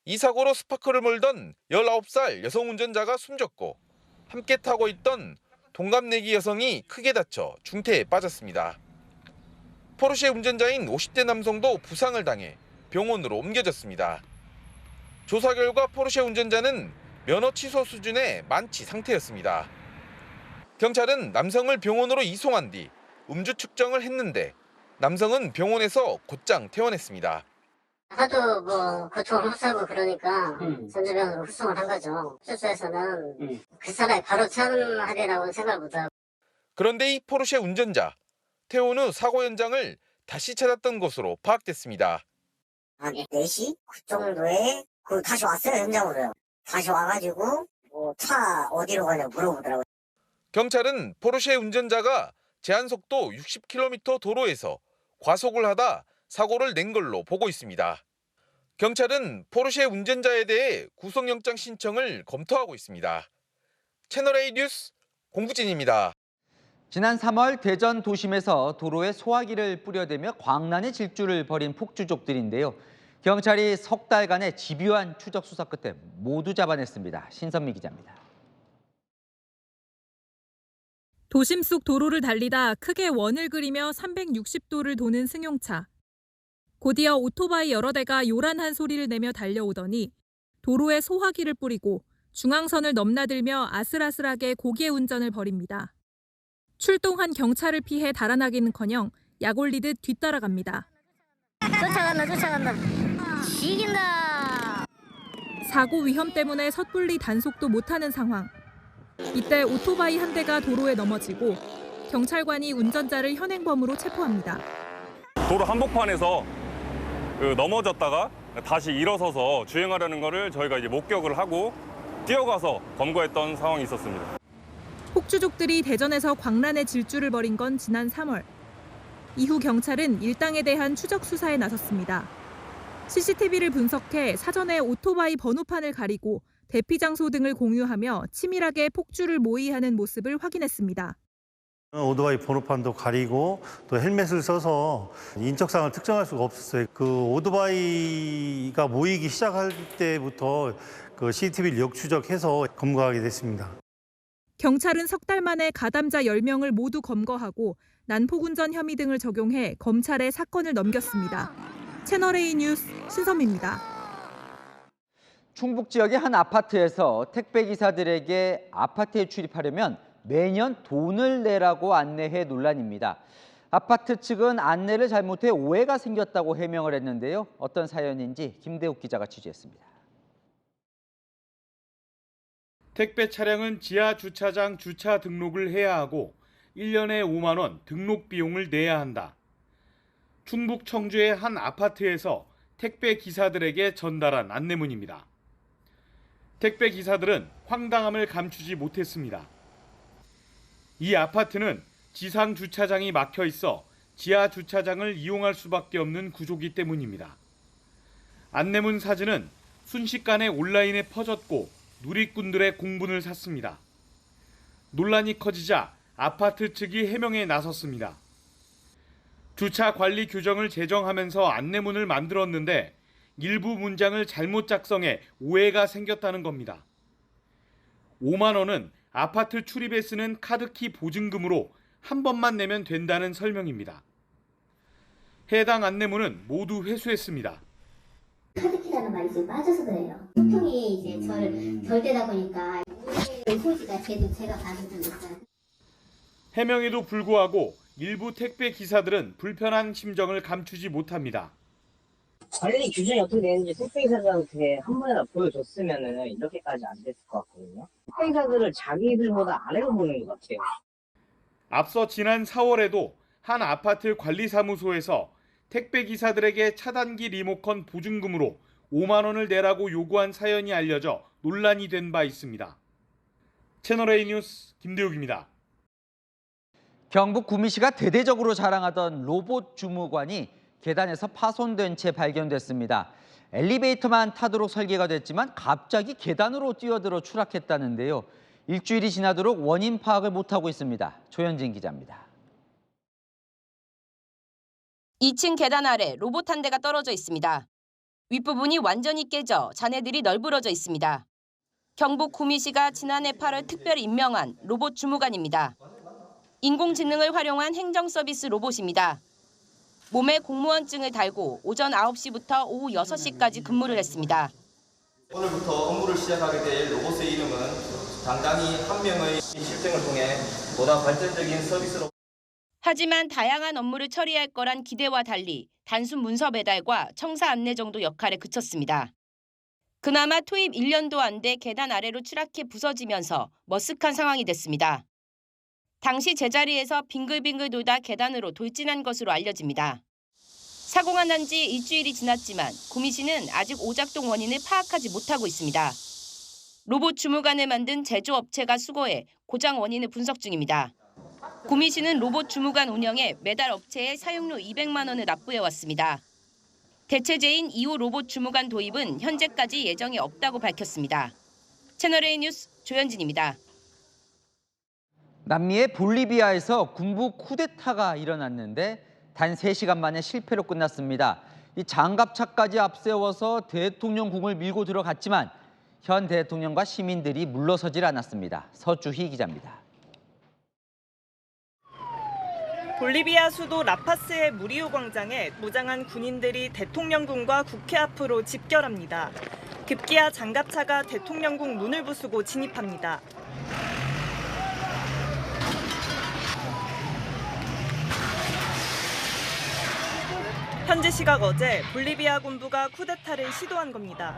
Speaker 3: 이 사고로 스파크를 몰던 19살 여성 운전자가 숨졌고 함께 타고 있던 동갑내기 여성이 크게 다쳐 중태에 빠졌습니다. 포르쉐 운전자인 50대 남성도 부상을 당해 병원으로 옮겨졌습니다. 조사 결과 포르쉐 운전자는 면허 취소 수준의 만취 상태였습니다. 경찰은 남성을 병원으로 이송한 뒤 음주 측정을 했는데 남성은 병원에서 곧장 퇴원했습니다.
Speaker 19: 하도 고통을 흡수하고 그러니까 전주병원으로 후송을 한 거죠. 수술에서는 그 사람이 바로 퇴원하리라고 생각을 못하고.
Speaker 3: 그런데 이 포르쉐 운전자, 퇴원 후 사고 현장을 다시 찾았던 것으로 파악됐습니다.
Speaker 19: 한 4시 그 정도에 다시 왔어요, 현장으로요. 다시 와가지고 차 어디로 가냐고 물어보더라고요.
Speaker 3: 경찰은 포르쉐 운전자가 제한속도 60km 도로에서 과속을 하다 사고를 낸 걸로 보고 있습니다. 경찰은 포르쉐 운전자에 대해 구속영장 신청을 검토하고 있습니다. 채널A 뉴스 공부진입니다.
Speaker 1: 지난 3월 대전 도심에서 도로에 소화기를 뿌려대며 광란의 질주를 벌인 폭주족들인데요. 경찰이 석 달간의 집요한 추적 수사 끝에 모두 잡아냈습니다. 신선미 기자입니다.
Speaker 4: 도심 속 도로를 달리다 크게 원을 그리며 360도를 도는 승용차. 곧이어 오토바이 여러 대가 요란한 소리를 내며 달려오더니 도로에 소화기를 뿌리고 중앙선을 넘나들며 아슬아슬하게 고개 운전을 벌입니다. 출동한 경찰을 피해 달아나기는커녕 약 올리듯 뒤따라갑니다.
Speaker 19: 쫓아간다. 이긴다.
Speaker 4: 사고 위험 때문에 섣불리 단속도 못하는 상황. 이때 오토바이 한 대가 도로에 넘어지고 경찰관이 운전자를 현행범으로 체포합니다.
Speaker 22: 도로 한복판에서 넘어졌다가 다시 일어서서 주행하려는 거를 저희가 이제 목격을 하고 뛰어가서 검거했던 상황이 있었습니다.
Speaker 4: 폭주족들이 대전에서 광란의 질주를 벌인 건 지난 3월. 이후 경찰은 일당에 대한 추적 수사에 나섰습니다. CCTV를 분석해 사전에 오토바이 번호판을 가리고 대피 장소 등을 공유하며 치밀하게 폭주를 모의하는 모습을 확인했습니다.
Speaker 23: 오토바이 번호판도 가리고 또 헬멧을 써서 인적사항을 특정할 수가 없었어요. 그 오토바이가 모이기 시작할 때부터 그 CCTV를 역추적해서 검거하게 됐습니다.
Speaker 4: 경찰은 석 달 만에 가담자 10명을 모두 검거하고 난폭운전 혐의 등을 적용해 검찰에 사건을 넘겼습니다. 채널A 뉴스 신선미입니다.
Speaker 1: 충북 지역의 한 아파트에서 택배기사들에게 아파트에 출입하려면 매년 돈을 내라고 안내해 논란입니다. 아파트 측은 안내를 잘못해 오해가 생겼다고 해명을 했는데요. 어떤 사연인지 김대욱 기자가 취재했습니다.
Speaker 5: 택배 차량은 지하 주차장 주차 등록을 해야 하고 1년에 5만 원 등록 비용을 내야 한다. 충북 청주의 한 아파트에서 택배 기사들에게 전달한 안내문입니다. 택배 기사들은 황당함을 감추지 못했습니다. 이 아파트는 지상 주차장이 막혀 있어 지하 주차장을 이용할 수밖에 없는 구조기 때문입니다. 안내문 사진은 순식간에 온라인에 퍼졌고 누리꾼들의 공분을 샀습니다. 논란이 커지자 아파트 측이 해명에 나섰습니다. 주차 관리 규정을 제정하면서 안내문을 만들었는데 일부 문장을 잘못 작성해 오해가 생겼다는 겁니다. 5만 원은 아파트 출입에 쓰는 카드키 보증금으로 한 번만 내면 된다는 설명입니다. 해당 안내문은 모두 회수했습니다.
Speaker 6: 카드키라는 말이 지금 빠져서 그래요. 소통이 이제 저를 덜 되다 보니까 오해의 소지가 제가 받은 좀 있어요.
Speaker 5: 해명에도 불구하고 일부 택배 기사들은 불편한 심정을 감추지 못합니다.
Speaker 7: 관리 규정이 어떻게 되는지 택배기사들한테 한 번이라도 보여줬으면 이렇게까지 안 됐을 것 같거든요. 택배기사들을 자기들보다 아래로 보는 것 같아요.
Speaker 5: 앞서 지난 4월에도 한 아파트 관리사무소에서 택배기사들에게 차단기 리모컨 보증금으로 5만 원을 내라고 요구한 사연이 알려져 논란이 된 바 있습니다. 채널A 뉴스 김대욱입니다.
Speaker 1: 경북 구미시가 대대적으로 자랑하던 로봇 주무관이 계단에서 파손된 채 발견됐습니다. 엘리베이터만 타도록 설계가 됐지만 갑자기 계단으로 뛰어들어 추락했다는데요. 일주일이 지나도록 원인 파악을 못하고 있습니다. 조현진 기자입니다.
Speaker 24: 2층 계단 아래 로봇 한 대가 떨어져 있습니다. 윗부분이 완전히 깨져 잔해들이 널브러져 있습니다. 경북 구미시가 지난해 8월 특별히 임명한 로봇 주무관입니다. 인공지능을 활용한 행정 서비스 로봇입니다. 몸에 공무원증을 달고 오전 9시부터 오후 6시까지 근무를 했습니다.
Speaker 25: 오늘부터 업무를 시작하게 될 로봇의 이름은 당당히 한 명의 실증을 통해 보다 발전적인 서비스로.
Speaker 24: 하지만 다양한 업무를 처리할 거란 기대와 달리 단순 문서 배달과 청사 안내 정도 역할에 그쳤습니다. 그나마 투입 1년도 안 돼 계단 아래로 추락해 부서지면서 머쓱한 상황이 됐습니다. 당시 제자리에서 빙글빙글 돌다 계단으로 돌진한 것으로 알려집니다. 사고가 난 지 일주일이 지났지만 구미시는 아직 오작동 원인을 파악하지 못하고 있습니다. 로봇 주무관을 만든 제조업체가 수거해 고장 원인을 분석 중입니다. 구미시는 로봇 주무관 운영에 매달 업체에 사용료 200만 원을 납부해왔습니다. 대체제인 2호 로봇 주무관 도입은 현재까지 예정이 없다고 밝혔습니다. 채널A 뉴스 조현진입니다.
Speaker 1: 남미의 볼리비아에서 군부 쿠데타가 일어났는데 단 3시간 만에 실패로 끝났습니다. 이 장갑차까지 앞세워서 대통령궁을 밀고 들어갔지만 현 대통령과 시민들이 물러서질 않았습니다. 서주희 기자입니다.
Speaker 2: 볼리비아 수도 라파스의 무리오 광장에 무장한 군인들이 대통령궁과 국회 앞으로 집결합니다. 급기야 장갑차가 대통령궁 문을 부수고 진입합니다. 현지 시각 어제 볼리비아 군부가 쿠데타를 시도한 겁니다.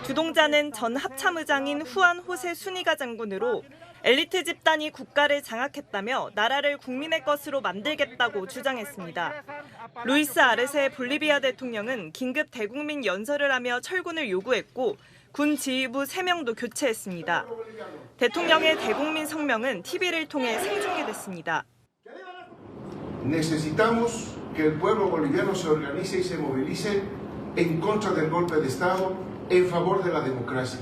Speaker 2: 주동자는 전 합참의장인 후안 호세 수니가 장군으로 엘리트 집단이 국가를 장악했다며 나라를 국민의 것으로 만들겠다고 주장했습니다. 루이스 아르세 볼리비아 대통령은 긴급 대국민 연설을 하며 철군을 요구했고 군 지휘부 3명도 교체했습니다. 대통령의 대국민 성명은 TV를 통해 생중계됐습니다.
Speaker 26: Necesitamos que el pueblo boliviano se organice y se movilice en contra del golpe de Estado, en favor de la democracia.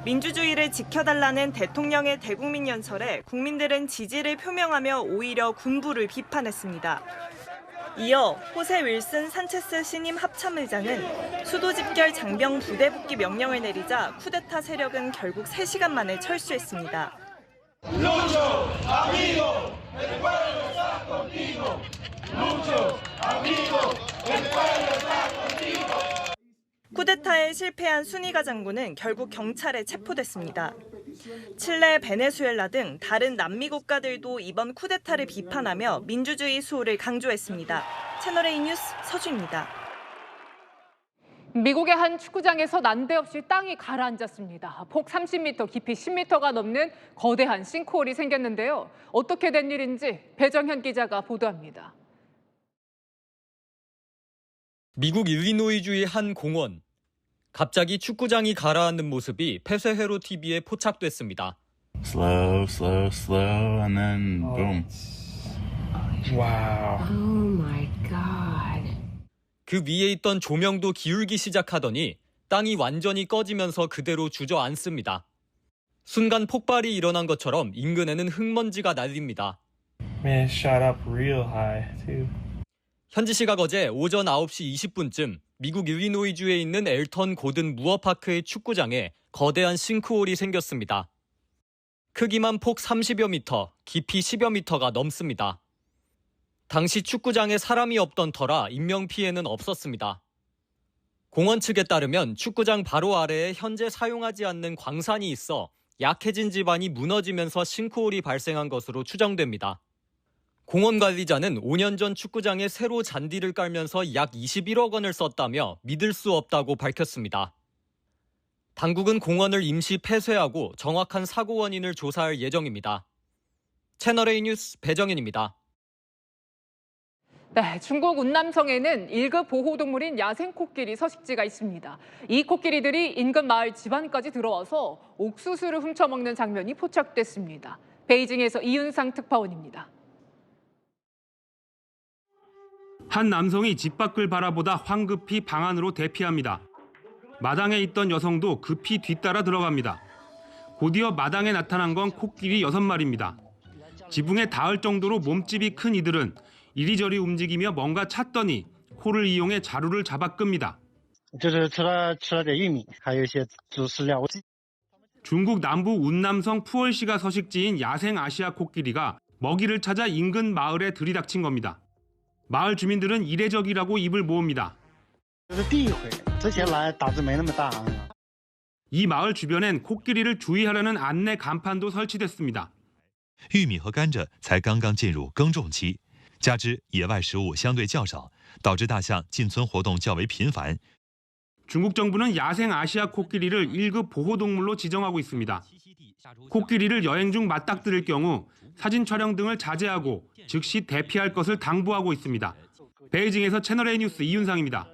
Speaker 2: 민주주의를 지켜달라는 대통령의 대국민 연설에 국민들은 지지를 표명하며 오히려 군부를 비판했습니다. 이어 호세 윌슨 산체스 신임 합참의장은 수도 집결 장병 부대 복귀 명령을 내리자 쿠데타 세력은 결국 3시간 만에 철수했습니다. 쿠데타에 실패한 수니가 장군은 결국 경찰에 체포됐습니다. 칠레, 베네수엘라 등 다른 남미 국가들도 이번 쿠데타를 비판하며 민주주의 수호를 강조했습니다. 채널A 뉴스 서주입니다.
Speaker 8: 미국의 한 축구장에서 난데없이 땅이 가라앉았습니다. 폭 30m, 깊이 10m가 넘는 거대한 싱크홀이 생겼는데요. 어떻게 된 일인지 배정현 기자가 보도합니다.
Speaker 9: 미국 일리노이주의 한 공원. 갑자기 축구장이 가라앉는 모습이 폐쇄회로 TV에 포착됐습니다.
Speaker 10: Slow, slow, slow, and then boom. Wow.
Speaker 9: Oh my God. 그 위에 있던 조명도 기울기 시작하더니 땅이 완전히 꺼지면서 그대로 주저앉습니다. 순간 폭발이 일어난 것처럼 인근에는 흙먼지가 날립니다.
Speaker 10: Man, it shot up real high, too.
Speaker 9: 현지 시각 어제 오전 9시 20분쯤 미국 일리노이주에 있는 엘턴 고든 무어파크의 축구장에 거대한 싱크홀이 생겼습니다. 크기만 폭 30여 미터, 깊이 10여 미터가 넘습니다. 당시 축구장에 사람이 없던 터라 인명피해는 없었습니다. 공원 측에 따르면 축구장 바로 아래에 현재 사용하지 않는 광산이 있어 약해진 지반이 무너지면서 싱크홀이 발생한 것으로 추정됩니다. 공원 관리자는 5년 전 축구장에 새로 잔디를 깔면서 약 21억 원을 썼다며 믿을 수 없다고 밝혔습니다. 당국은 공원을 임시 폐쇄하고 정확한 사고 원인을 조사할 예정입니다. 채널A 뉴스 배정현입니다.
Speaker 8: 네, 중국 운남성에는 1급 보호동물인 야생코끼리 서식지가 있습니다. 이 코끼리들이 인근 마을 집안까지 들어와서 옥수수를 훔쳐먹는 장면이 포착됐습니다. 베이징에서 이윤상 특파원입니다.
Speaker 5: 한 남성이 집 밖을 바라보다 황급히 방 안으로 대피합니다. 마당에 있던 여성도 급히 뒤따라 들어갑니다. 곧이어 마당에 나타난 건 코끼리 6마리입니다. 지붕에 닿을 정도로 몸집이 큰 이들은 이리저리 움직이며 뭔가 찾더니 코를 이용해 자루를 잡아 끕니다. 중국 남부 운남성 푸얼시가 서식지인 야생 아시아 코끼리가 먹이를 찾아 인근 마을에 들이닥친 겁니다. 마을 주민들은 이례적이라고 입을 모읍니다. 이 마을 주변엔 코끼리를 주의하라는 안내 간판도 설치됐습니다.
Speaker 11: 玉米和甘蔗才刚刚进入耕种期，加之野外食物相对较少，导致大象进村活动较为频繁。
Speaker 5: 중국 정부는 야생 아시아 코끼리를 1급 보호동물로 지정하고 있습니다. 코끼리를 여행 중 맞닥뜨릴 경우 사진 촬영 등을 자제하고 즉시 대피할 것을 당부하고 있습니다. 베이징에서 채널A 뉴스 이윤상입니다.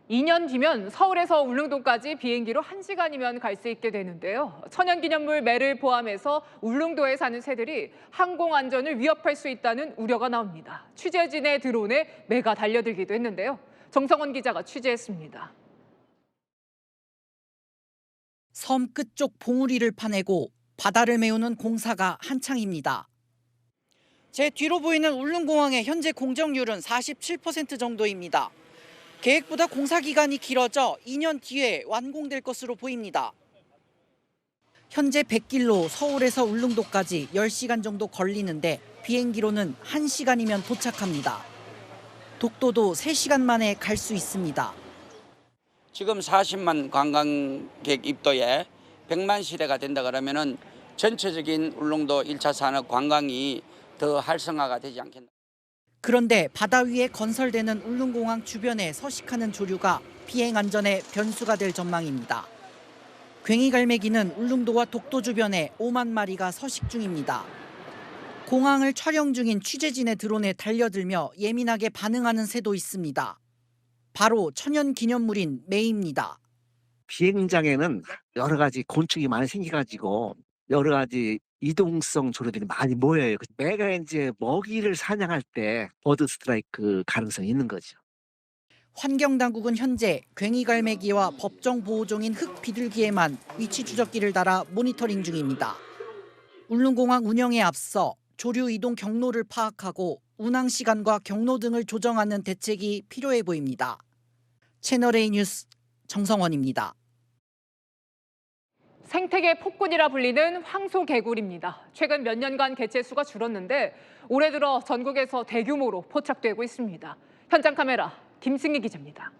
Speaker 8: 2년 뒤면 서울에서 울릉도까지 비행기로 1시간이면 갈 수 있게 되는데요. 천연기념물 매를 포함해서 울릉도에 사는 새들이 항공 안전을 위협할 수 있다는 우려가 나옵니다. 취재진의 드론에 매가 달려들기도 했는데요. 정성원 기자가 취재했습니다.
Speaker 12: 섬 끝쪽 봉우리를 파내고 바다를 메우는 공사가 한창입니다. 제 뒤로 보이는 울릉공항의 현재 공정률은 47% 정도입니다. 계획보다 공사 기간이 길어져 2년 뒤에 완공될 것으로 보입니다. 현재 100길로 서울에서 울릉도까지 10시간 정도 걸리는데 비행기로는 1시간이면 도착합니다. 독도도 3시간 만에 갈 수 있습니다.
Speaker 13: 지금 40만 관광객 입도에 100만 시대가 된다 그러면은 전체적인 울릉도 1차 산업 관광이 더 활성화가 되지 않겠나.
Speaker 12: 그런데 바다 위에 건설되는 울릉공항 주변에 서식하는 조류가 비행 안전에 변수가 될 전망입니다. 괭이갈매기는 울릉도와 독도 주변에 5만 마리가 서식 중입니다. 공항을 촬영 중인 취재진의 드론에 달려들며 예민하게 반응하는 새도 있습니다. 바로 천연기념물인 매입니다.
Speaker 15: 비행장에는 여러 가지 곤충이 많이 생겨가지고 여러 가지 이동성 조류들이 많이 모여요. 매가 이제 먹이를 사냥할 때 버드 스트라이크 가능성이 있는 거죠.
Speaker 12: 환경당국은 현재 괭이갈매기와 법정 보호종인 흑비둘기에만 위치 추적기를 달아 모니터링 중입니다. 울릉공항 운영에 앞서 조류 이동 경로를 파악하고 운항 시간과 경로 등을 조정하는 대책이 필요해 보입니다. 채널A 뉴스 정성원입니다.
Speaker 8: 생태계 폭군이라 불리는 황소개구리입니다. 최근 몇 년간 개체수가 줄었는데 올해 들어 전국에서 대규모로 포착되고 있습니다. 현장 카메라 김승희 기자입니다.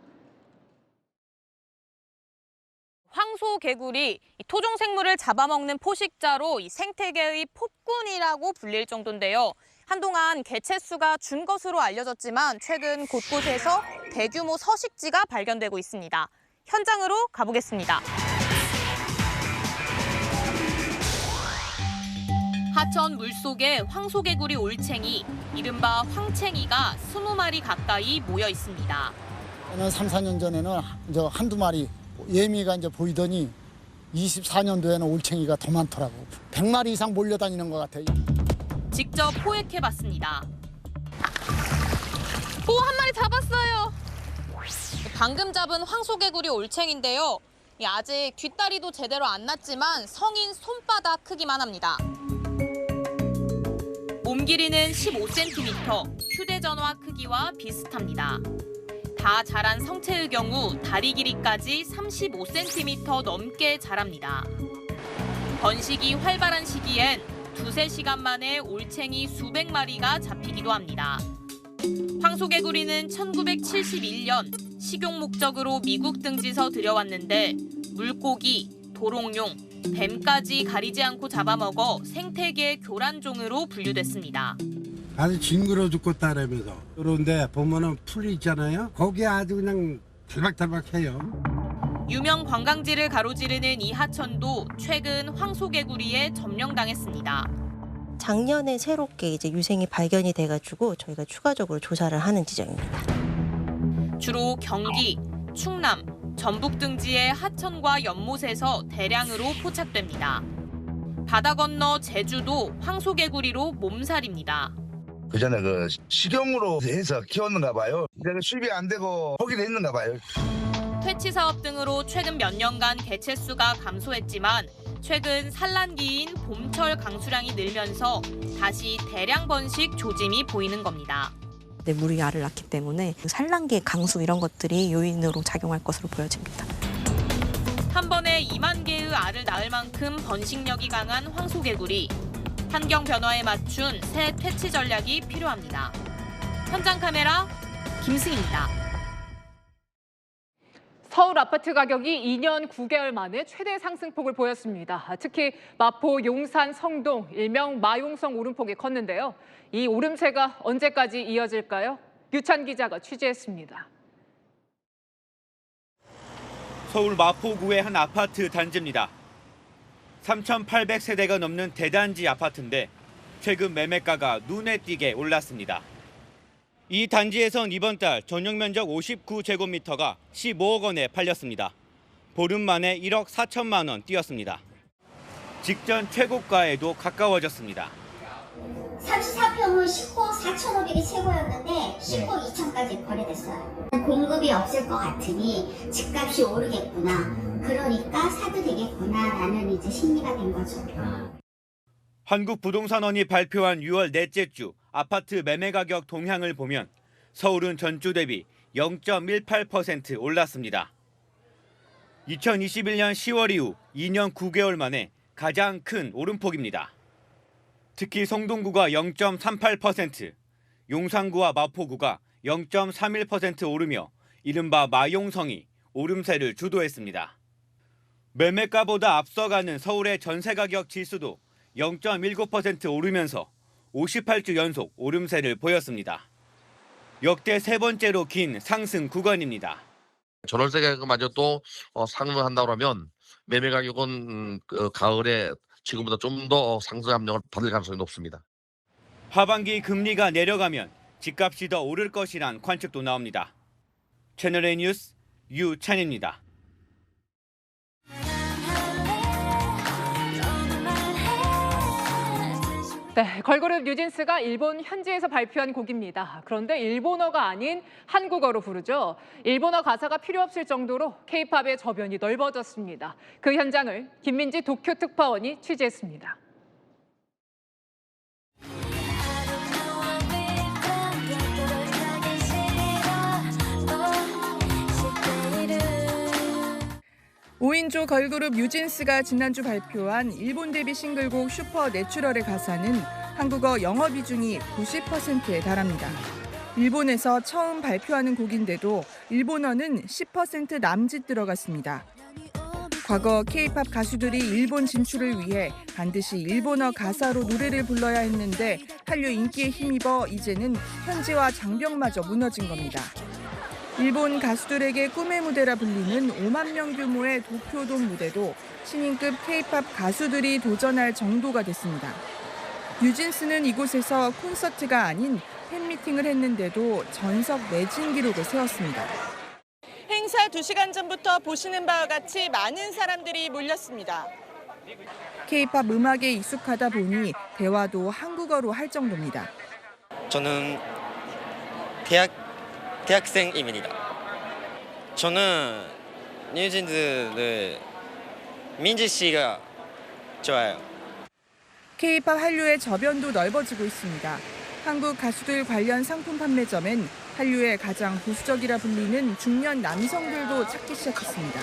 Speaker 14: 황소개구리, 토종 생물을 잡아먹는 포식자로 이 생태계의 폭군이라고 불릴 정도인데요. 한동안 개체수가 준 것으로 알려졌지만 최근 곳곳에서 대규모 서식지가 발견되고 있습니다. 현장으로 가보겠습니다. 하천 물속에 황소개구리 올챙이, 이른바 황챙이가 20마리 가까이 모여 있습니다.
Speaker 16: 3, 4년 전에는 한두 마리 예미가 보이더니 24년도에는 올챙이가 더 많더라고. 100마리 이상 몰려다니는 것 같아요.
Speaker 14: 직접 포획해봤습니다. 한 마리 잡았어요. 방금 잡은 황소개구리 올챙인데요. 아직 뒷다리도 제대로 안 났지만 성인 손바닥 크기만 합니다. 몸 길이는 15cm, 휴대전화 크기와 비슷합니다. 다 자란 성체의 경우 다리 길이까지 35cm 넘게 자랍니다. 번식이 활발한 시기엔 두세 시간 만에 올챙이 수백 마리가 잡히기도 합니다. 황소개구리는 1971년 식용 목적으로 미국 등지서 들여왔는데 물고기, 도롱뇽, 뱀까지 가리지 않고 잡아먹어 생태계 교란종으로 분류됐습니다.
Speaker 17: 아주 징그러 죽고 따라면서 그런데 보면은 풀이 있잖아요. 거기에 아주 그냥 달박달박해요.
Speaker 14: 유명 관광지를 가로지르는 이 하천도 최근 황소개구리에 점령당했습니다.
Speaker 18: 작년에 새롭게 유생이 발견이 돼가지고 저희가 추가적으로 조사를 하는 지점입니다.
Speaker 14: 주로 경기, 충남, 전북 등지의 하천과 연못에서 대량으로 포착됩니다. 바다 건너 제주도 황소개구리로 몸살입니다.
Speaker 20: 그전에 식용으로 해서 키웠는가 봐요. 수입이 안 되고 포기를 했는가 봐요.
Speaker 14: 퇴치 사업 등으로 최근 몇 년간 개체수가 감소했지만 최근 산란기인 봄철 강수량이 늘면서 다시 대량 번식 조짐이 보이는 겁니다.
Speaker 18: 물이 알을 낳기 때문에 산란기의 강수 이런 것들이 요인으로 작용할 것으로 보여집니다.
Speaker 14: 한 번에 2만 개의 알을 낳을 만큼 번식력이 강한 황소개구리. 환경 변화에 맞춘 새 퇴치 전략이 필요합니다. 현장 카메라 김승희입니다.
Speaker 8: 서울 아파트 가격이 2년 9개월 만에 최대 상승폭을 보였습니다. 특히 마포, 용산, 성동, 일명 마용성 오름폭이 컸는데요. 이 오름세가 언제까지 이어질까요? 유찬 기자가 취재했습니다.
Speaker 5: 서울 마포구의 한 아파트 단지입니다. 3,800세대가 넘는 대단지 아파트인데 최근 매매가가 눈에 띄게 올랐습니다. 이 단지에선 이번 달 전용 면적 59제곱미터가 15억 원에 팔렸습니다. 보름 만에 1억 4천만 원 뛰었습니다. 직전 최고가에도 가까워졌습니다.
Speaker 6: 34평은 10억 4,500이 최고였는데 10억 2천까지 거래됐어요. 공급이 없을 것 같으니 집값이 오르겠구나. 그러니까 사도 되겠구나라는 이제 심리가 된 거죠.
Speaker 5: 한국부동산원이 발표한 6월 넷째 주 아파트 매매 가격 동향을 보면 서울은 전주 대비 0.18% 올랐습니다. 2021년 10월 이후 2년 9개월 만에 가장 큰 오름폭입니다. 특히 성동구가 0.38%, 용산구와 마포구가 0.31% 오르며 이른바 마용성이 오름세를 주도했습니다. 매매가보다 앞서가는 서울의 전세가격 지수도 0.19% 오르면서 58주 연속 오름세를 보였습니다. 역대 세 번째로 긴 상승 구간입니다.
Speaker 21: 전월세 가격마저 또 상승한다고 하면 매매 가격은 가을에 지금보다 좀 더 상승 압력을 받을 가능성이 높습니다.
Speaker 5: 하반기 금리가 내려가면 집값이 더 오를 것이란 관측도 나옵니다. 채널A 뉴스 유찬입니다.
Speaker 8: 네, 걸그룹 뉴진스가 일본 현지에서 발표한 곡입니다. 그런데 일본어가 아닌 한국어로 부르죠. 일본어 가사가 필요 없을 정도로 K-팝의 저변이 넓어졌습니다. 그 현장을 김민지 도쿄 특파원이 취재했습니다.
Speaker 3: 5인조 걸그룹 뉴진스가 지난주 발표한 일본 데뷔 싱글곡 슈퍼 내추럴의 가사는 한국어 영어 비중이 90%에 달합니다. 일본에서 처음 발표하는 곡인데도 일본어는 10% 남짓 들어갔습니다. 과거 K-팝 가수들이 일본 진출을 위해 반드시 일본어 가사로 노래를 불러야 했는데 한류 인기에 힘입어 이제는 현지화 장벽마저 무너진 겁니다. 일본 가수들에게 꿈의 무대라 불리는 5만 명 규모의 도쿄돔 무대도 신인급 K-팝 가수들이 도전할 정도가 됐습니다. 뉴진스는 이곳에서 콘서트가 아닌 팬미팅을 했는데도 전석 매진 기록을 세웠습니다.
Speaker 2: 행사 2시간 전부터 보시는 바와 같이 많은 사람들이 몰렸습니다.
Speaker 3: K-팝 음악에 익숙하다 보니 대화도 한국어로 할 정도입니다.
Speaker 4: 저는 대학생입니다. 저는 뉴진스의 민지 씨가 좋아요.
Speaker 3: K-팝 한류의 저변도 넓어지고 있습니다. 한국 가수들 관련 상품 판매점엔 한류의 가장 보수적이라 불리는 중년 남성들도 찾기 시작했습니다.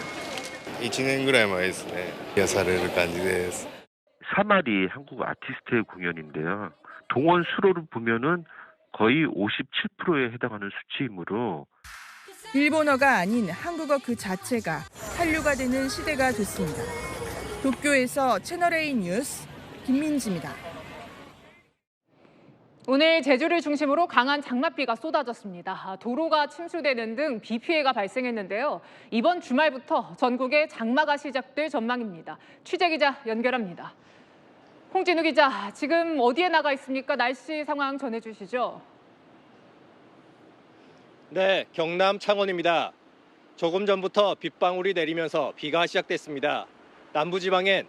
Speaker 7: 1年ぐらい前ですね。癒される感じです。
Speaker 19: 3할이 한국 아티스트의 공연인데요. 동원 수로를 보면은 거의 57%에 해당하는 수치이므로
Speaker 3: 일본어가 아닌 한국어 그 자체가 한류가 되는 시대가 됐습니다. 도쿄에서 채널A 뉴스 김민지입니다.
Speaker 8: 오늘 제주를 중심으로 강한 장맛비가 쏟아졌습니다. 도로가 침수되는 등 비 피해가 발생했는데요. 이번 주말부터 전국에 장마가 시작될 전망입니다. 취재기자 연결합니다. 홍진우 기자, 지금 어디에 나가 있습니까? 날씨 상황 전해주시죠.
Speaker 22: 네, 경남 창원입니다. 조금 전부터 빗방울이 내리면서 비가 시작됐습니다. 남부지방엔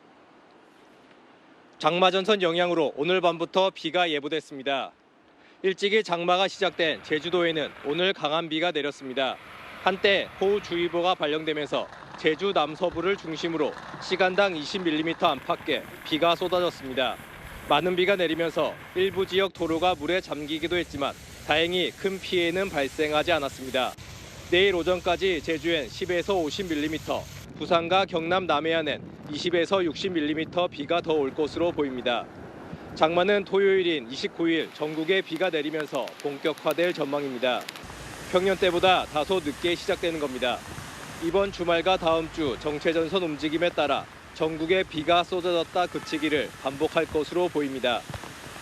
Speaker 22: 장마전선 영향으로 오늘 밤부터 비가 예보됐습니다. 일찍이 장마가 시작된 제주도에는 오늘 강한 비가 내렸습니다. 한때 호우주의보가 발령되면서 제주 남서부를 중심으로 시간당 20mm 안팎의 비가 쏟아졌습니다. 많은 비가 내리면서 일부 지역 도로가 물에 잠기기도 했지만 다행히 큰 피해는 발생하지 않았습니다. 내일 오전까지 제주엔 10에서 50mm, 부산과 경남 남해안엔 20에서 60mm 비가 더 올 것으로 보입니다. 장마는 토요일인 29일 전국에 비가 내리면서 본격화될 전망입니다. 평년 때보다 다소 늦게 시작되는 겁니다. 이번 주말과 다음 주 정체전선 움직임에 따라 전국에 비가 쏟아졌다 그치기를 반복할 것으로 보입니다.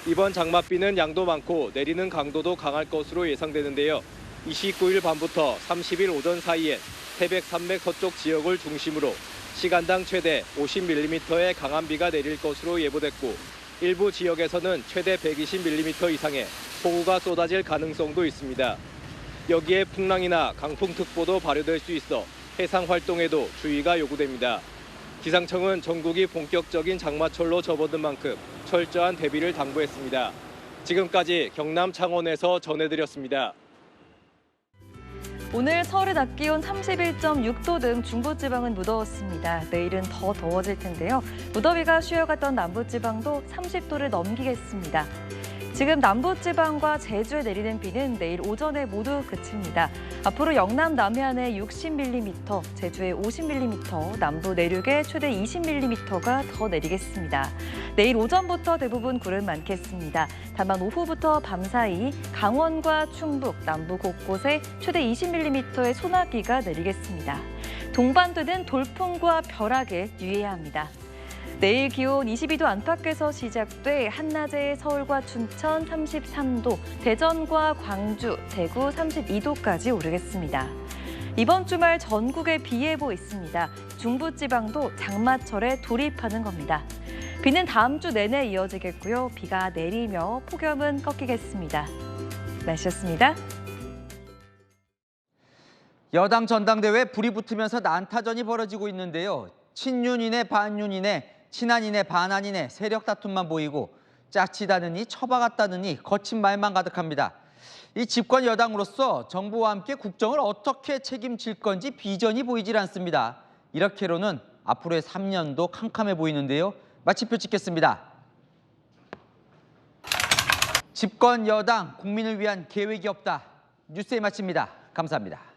Speaker 22: 이번 장맛비는 양도 많고 내리는 강도도 강할 것으로 예상되는데요. 29일 밤부터 30일 오전 사이엔 태백 산맥 서쪽 지역을 중심으로 시간당 최대 50mm의 강한 비가 내릴 것으로 예보됐고 일부 지역에서는 최대 120mm 이상의 폭우가 쏟아질 가능성도 있습니다. 여기에 풍랑이나 강풍특보도 발효될 수 있어 해상 활동에도 주의가 요구됩니다. 기상청은 전국이 본격적인 장마철로 접어든 만큼 철저한 대비를 당부했습니다. 지금까지 경남 창원에서 전해드렸습니다.
Speaker 23: 오늘 서울의 낮 기온 31.6도 등 중부지방은 무더웠습니다. 내일은 더 더워질 텐데요. 무더위가 쉬어갔던 남부지방도 30도를 넘기겠습니다. 지금 남부지방과 제주에 내리는 비는 내일 오전에 모두 그칩니다. 앞으로 영남 남해안에 60mm, 제주에 50mm, 남부 내륙에 최대 20mm가 더 내리겠습니다. 내일 오전부터 대부분 구름 많겠습니다. 다만 오후부터 밤사이 강원과 충북, 남부 곳곳에 최대 20mm의 소나기가 내리겠습니다. 동반되는 돌풍과 벼락에 유의해야 합니다. 내일 기온 22도 안팎에서 시작돼 한낮에 서울과 춘천 33도, 대전과 광주, 대구 32도까지 오르겠습니다. 이번 주말 전국에 비 예보 있습니다. 중부지방도 장마철에 돌입하는 겁니다. 비는 다음 주 내내 이어지겠고요. 비가 내리며 폭염은 꺾이겠습니다. 날씨였습니다.
Speaker 1: 여당 전당대회에 불이 붙으면서 난타전이 벌어지고 있는데요. 친윤이네 반윤이네 친한이네 반한이네 세력 다툼만 보이고 짜치다느니 처박았다느니 거친 말만 가득합니다. 이 집권 여당으로서 정부와 함께 국정을 어떻게 책임질 건지 비전이 보이질 않습니다. 이렇게로는 앞으로의 3년도 캄캄해 보이는데요. 마침표 찍겠습니다. 집권 여당 국민을 위한 계획이 없다. 뉴스에 마칩니다. 감사합니다.